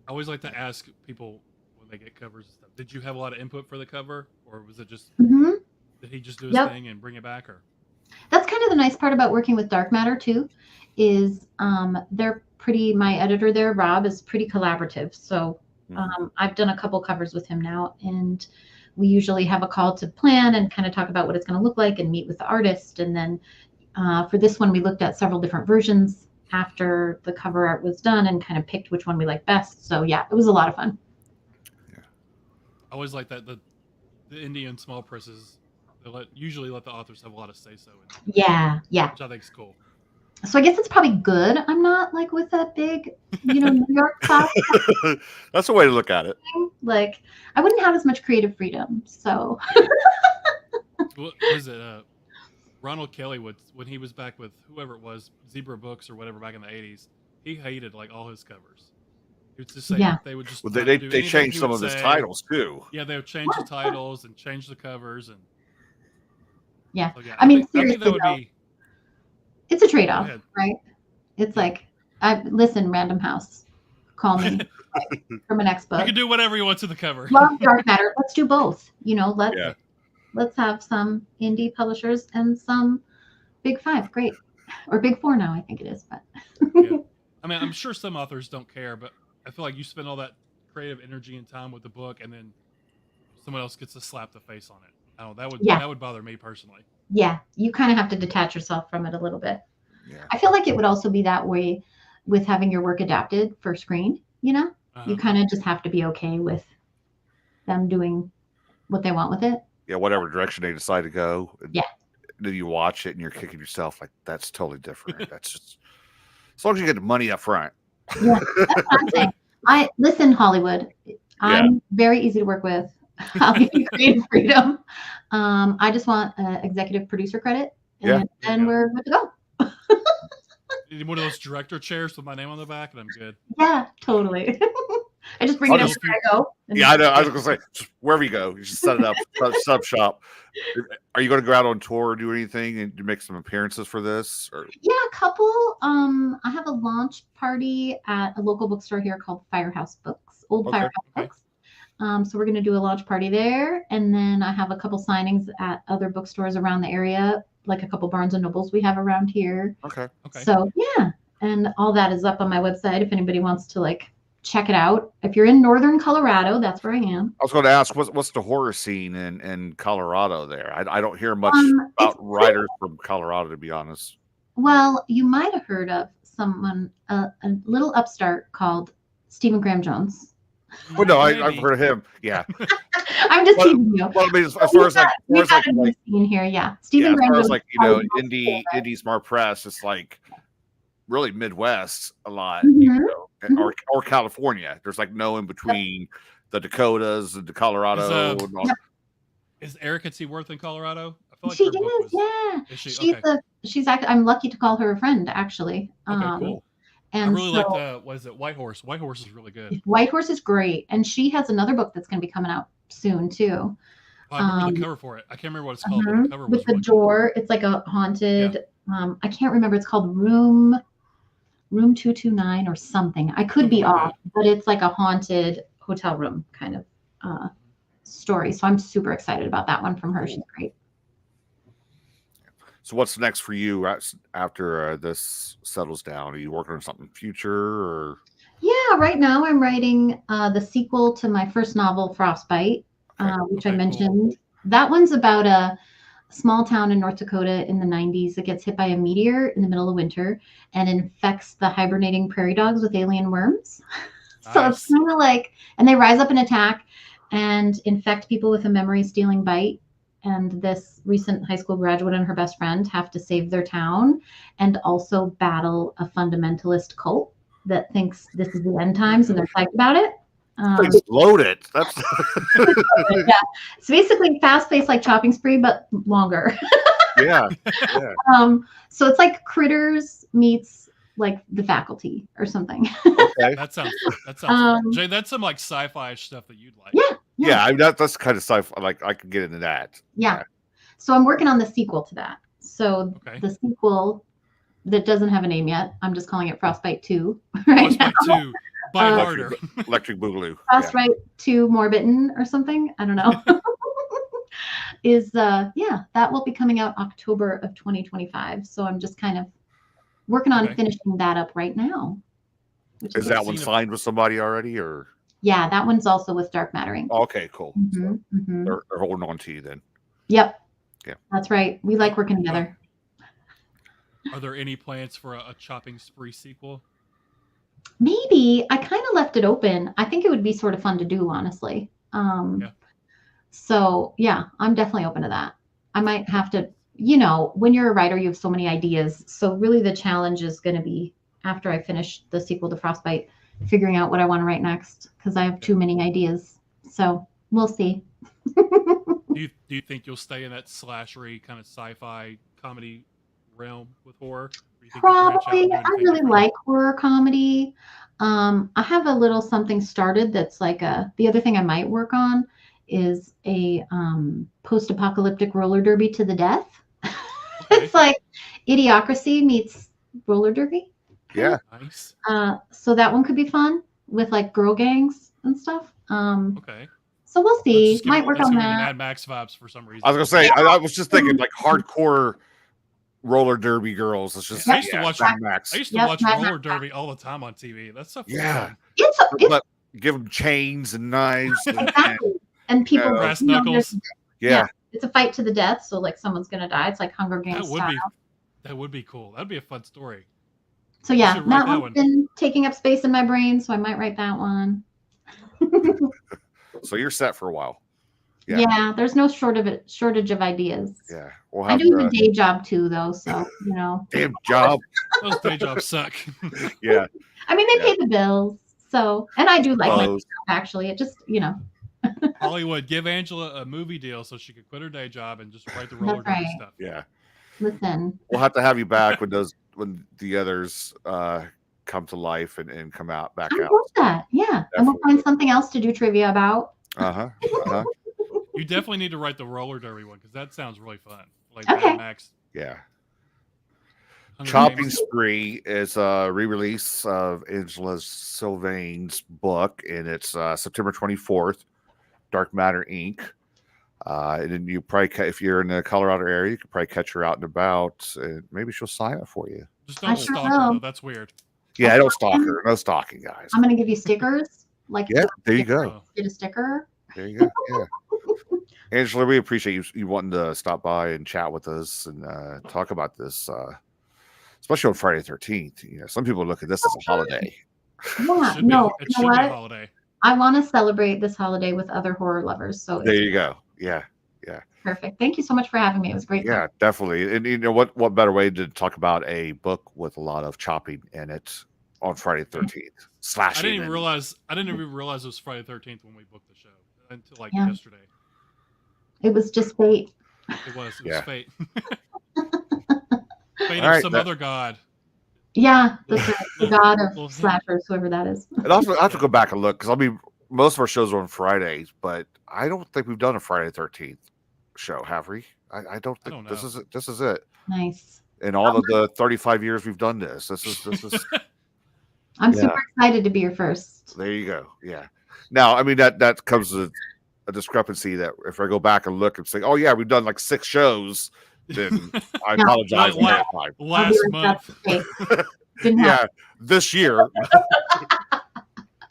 D: I always like to ask people when they get covers and stuff. Did you have a lot of input for the cover, or was it just did he just do his thing and bring it back? Or
F: that's kind of the nice part about working with Dark Matter too, is they're pretty. My editor there, Rob, is pretty collaborative. So I've done a couple covers with him now, and we usually have a call to plan and kind of talk about what it's going to look like and meet with the artist. And then for this one, we looked at several different versions after the cover art was done and kind of picked which one we liked best. So yeah, it was a lot of fun.
D: I always like that the indie and small presses usually let the authors have a lot of say so.
F: Yeah.
D: Which I think is cool.
F: So I guess it's probably good I'm not like with a big, New York class
E: That's a way to look at it.
F: thing. Like I wouldn't have as much creative freedom. So
D: What was it? Ronald Kelly would, when he was back with whoever it was, Zebra Books or whatever back in the 80s, he hated like all his covers. He would just say
F: Yeah.
D: they would just
E: Well,
D: try
E: they
D: to do
E: they
D: anything
E: changed
D: he
E: some
D: would
E: of his
D: say.
E: titles too.
D: Yeah, they would change the titles and change the covers, and
F: yeah.
D: so, yeah,
F: I mean,
D: I think that
F: seriously,
D: would
F: though,
D: be.
F: it's a
D: Go
F: trade-off,
D: ahead.
F: right? It's
D: Yeah.
F: like listen, Random House, call me from an
D: You
F: ex-book.
D: can do whatever you want to the cover.
F: Love Dark Matter. Let's do both.
E: Yeah.
F: Let's have some indie publishers and some big 5. Great. Or big 4 now, I think it is. But
D: Yeah. I mean, I'm sure some authors don't care, but I feel like you spend all that creative energy and time with the book, and then someone else gets to slap the face on it. Oh,
F: Yeah.
D: that would bother me personally.
F: yeah, you kind of have to detach yourself from it a little bit.
E: Yeah.
F: I feel like it would also be that way with having your work adapted for screen, You kind of just have to be okay with them doing what they want with it.
E: Yeah, whatever direction they decide to go.
F: Yeah.
E: Then you watch it and you're kicking yourself like that's totally different. That's just as long as you get the money up front.
F: Yeah, that's what I'm saying. Listen, Hollywood. I'm very easy to work with. I'll give you creative freedom. I just want executive producer credit,
E: Yeah.
F: and then we're good to go.
D: Need one of those director chairs with my name on the back, and I'm good.
F: Yeah, totally. I just bring it up
D: Honestly,
F: where I go. and-
E: Yeah, I know. I was gonna say just wherever you go, you just set it up, set up shop. Are you going to go out on tour or do anything and make some appearances for this? Or
F: Yeah, a couple. I have a launch party at a local bookstore here called Firehouse Books, Old
E: Okay.
F: Firehouse
D: Okay.
F: Books. So we're going to do a launch party there, and then I have a couple signings at other bookstores around the area, like a couple Barnes and Nobles we have around here.
E: okay.
D: Okay.
F: So yeah, and all that is up on my website if anybody wants to like check it out. If you're in northern Colorado, that's where I am.
E: I was going to ask, what's the horror scene in Colorado there? I don't hear much
F: It's
E: about writers from Colorado, to be honest.
F: Well, you might have heard of someone, a little upstart called Stephen Graham Jones.
E: Well, no, I've
D: Maybe.
E: heard of him. Yeah.
F: I'm just
E: Well,
F: teasing you.
E: Well, I mean, as far as
F: We've got
E: like
F: a new scene here, yeah.
E: as
F: Stephen Graham
E: far as
F: Jones.
E: like
F: probably
E: indie smart press, it's like really Midwest a lot,
F: Mhm.
E: or California. There's like no in between the Dakotas and the Colorado.
D: Is,
E: and all.
D: Is Erica T. Worth in Colorado? I feel like
F: She
D: her book
F: is, yeah.
D: Is she?
F: She's
D: Okay.
F: she's actually, I'm lucky to call her a friend, actually.
D: Okay, cool. I
F: And
D: really
F: so
D: like what is it? White Horse. White Horse is really good.
F: White Horse is great, and she has another book that's going to be coming out soon too.
D: Oh, I remember the cover for it. I can't remember what it's called, but the cover was
F: With the
D: really
F: door, it's like a haunted. I can't remember. It's called Room 229 or something. I could be
D: Something like
F: off, but it's like a haunted hotel room kind of story. So I'm super excited about that one from her. She's great.
E: So what's next for you after this settles down? Are you working on something future or?
F: Yeah, right now I'm writing the sequel to my first novel, Frostbite, which I
D: Okay,
F: mentioned. That one's about a small town in North Dakota in the 90s that gets hit by a meteor in the middle of winter and infects the hibernating prairie dogs with alien worms. So it's
D: Nice.
F: kind of like, and they rise up and attack and infect people with a memory stealing bite. And this recent high school graduate and her best friend have to save their town and also battle a fundamentalist cult that thinks this is the end times and they're psyched about it.
E: Things loaded. That's
F: Yeah, it's basically fast-paced like Chopping Spree, but longer.
E: yeah.
F: So it's like Critters meets like The Faculty or something.
E: Okay.
D: That sounds Jay, that's some like sci-fi stuff that you'd like.
E: Yeah, I mean, that's kind of stuff like I could get into that.
F: Yeah. So I'm working on the sequel to that. So
D: Okay.
F: the sequel that doesn't have a name yet, I'm just calling it Frostbite 2 right now.
D: Frostbite 2 by harder.
E: Electric Boogaloo.
F: Frostbite 2 More Bitten or something. I don't know. That will be coming out October of 2025. So I'm just kind of working on
D: Okay.
F: finishing that up right now. Which
E: Is
F: is
E: that
F: exciting.
E: one signed with somebody already, or?
F: Yeah, that one's also with Dark Mattering.
E: Okay, cool. So
F: Mhm, mhm.
E: they're holding on to you then.
F: Yep.
E: Yeah.
F: That's right. We like working together.
D: Are there any plans for a Chopping Spree sequel?
F: Maybe. I kind of left it open. I think it would be sort of fun to do, honestly.
D: Yeah.
F: So yeah, I'm definitely open to that. I might have to you know, when you're a writer, you have so many ideas. So really the challenge is going to be after I finish the sequel to Frostbite, figuring out what I want to write next because I have too many ideas. So we'll see.
D: Do you think you'll stay in that slashery kind of sci-fi comedy realm with horror? Or you think you'll branch out
F: Probably.
D: and do
F: I
D: anything
F: really
D: different?
F: like horror comedy. I have a little something started that's like the other thing I might work on is a post-apocalyptic roller derby to the death.
D: Okay.
F: It's like Idiocracy meets roller derby.
E: Yeah.
D: Nice.
F: So that one could be fun with like girl gangs and stuff.
D: Okay.
F: So we'll see. Might work
D: that's
F: on
D: giving me
F: that.
D: Mad Max vibes for some reason.
E: I was gonna say, I was just thinking like hardcore roller derby girls. It's just
D: I used to watch
E: Mad Max.
D: I used to
F: Yep,
D: watch
F: Mad
D: roller
F: Max.
D: derby all the time on TV. That's so
E: Yeah.
D: fun.
F: It's
E: But give them chains and knives.
F: exactly. And people
D: Brass
F: you know,
D: knuckles.
E: Yeah.
F: it's a fight to the death. So like someone's gonna die. It's like Hunger Games style.
D: That would be cool. That'd be a fun story.
F: So yeah,
D: should write
F: that
D: that
F: one's
D: one.
F: been taking up space in my brain, so I might write that one.
E: So you're set for a while. Yeah.
F: Yeah, there's no shortage of ideas.
E: Yeah. We'll
F: I
E: have
F: do have a day job too, though, so you know.
E: damn job.
D: Those day jobs suck.
E: Yeah.
F: I mean, they pay the bills, so and I do like my
E: Close.
F: job, actually. It just
D: Hollywood, give Angela a movie deal so she could quit her day job and just write the roller derby
F: right.
D: stuff.
E: Yeah.
F: listen.
E: We'll have to have you back when the others come to life and come out back
F: I
E: out.
F: love that. Yeah, and we'll find something else to do trivia about.
E: Uh-huh. Uh-huh.
D: You definitely need to write the roller derby one because that sounds really fun. Like
F: Okay.
D: Mad Max.
E: Yeah.
D: Hunger
E: Chopping
D: Games.
E: Spree is a re-release of Angela Sylvaine's book, and it's September 24th. Dark Matter Inc. And then you probably, if you're in the Colorado area, you could probably catch her out and about, and maybe she'll sign it for you.
D: Just
F: I
D: don't
F: sure
D: stalk her
F: will.
D: though. That's weird.
E: Yeah, I don't stalk her. No stalking, guys.
F: I'm gonna give you stickers. Like
E: Yeah, there you go.
D: Oh,
F: get a sticker.
E: There you go. Yeah. Angela, we appreciate you wanting to stop by and chat with us and talk about this, especially on Friday the 13th. You know, some people look at this as a holiday.
F: Yeah,
D: should be,
F: no,
D: it
F: you
D: should
F: know
D: be a
F: what?
D: holiday.
F: I want to celebrate this holiday with other horror lovers. So
E: There
F: it's
E: you go. Yeah.
F: perfect. Thank you so much for having me. It was great.
E: Yeah, definitely. And you know what better way to talk about a book with a lot of chopping in it on Friday the 13th? Slashing.
D: I didn't even
E: and-
D: realize it was Friday the 13th when we booked the show until like
F: Yeah.
D: yesterday.
F: It was just fate.
D: It was
E: Yeah.
D: fate. Fate
E: All
D: of
E: right,
D: some
E: that-
D: other god.
F: Yeah, the god
D: Well,
F: of slashers, whoever that is.
E: And also, I have to go back and look because most of our shows are on Fridays, but I don't think we've done a Friday the 13th show, have we? I don't think
D: don't
E: this
D: know.
E: is it. This is it.
F: Nice.
E: In all of the 35 years we've done this, this is
F: I'm
E: Yeah.
F: super excited to be your first.
E: there you go. Yeah. Now, I mean that comes with a discrepancy that if I go back and look and say, oh yeah, we've done like 6 shows, then I
F: No.
E: apologize.
D: Like
E: ahead of time.
F: I'll
D: Last
F: be like,
D: month.
F: that's okay. Didn't
E: Yeah,
F: happen.
E: this year.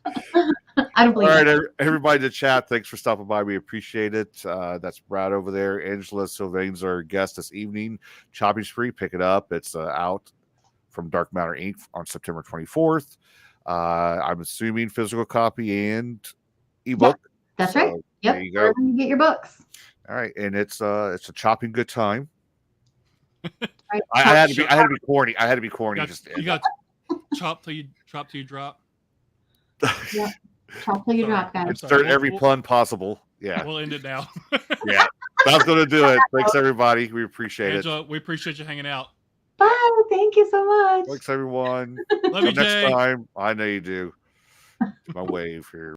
F: I don't
E: All
F: believe
E: right,
F: it.
E: everybody in the chat, thanks for stopping by. We appreciate it. That's Brad over there. Angela Sylvaine's our guest this evening. Chopping Spree, pick it up. It's out from Dark Matter Inc. on September 24th. I'm assuming physical copy and ebook.
F: That's right.
E: So,
F: Yep.
E: there you go.
F: Wherever you get your books.
E: All right, and it's a chopping good time.
F: Right.
E: I had to be corny. I had to be corny.
D: You got chop till you drop.
F: Yep. Chop till you
D: Sorry.
F: drop, guys.
E: insert every pun possible. Yeah,
D: We'll end it now.
E: yeah. That's gonna do it. Thanks everybody. We appreciate it.
D: Angela, we appreciate you hanging out.
F: Bye. Thank you so much.
E: Thanks everyone.
D: Love you,
E: Till next
D: Jay.
E: time. I know you do. My wave here.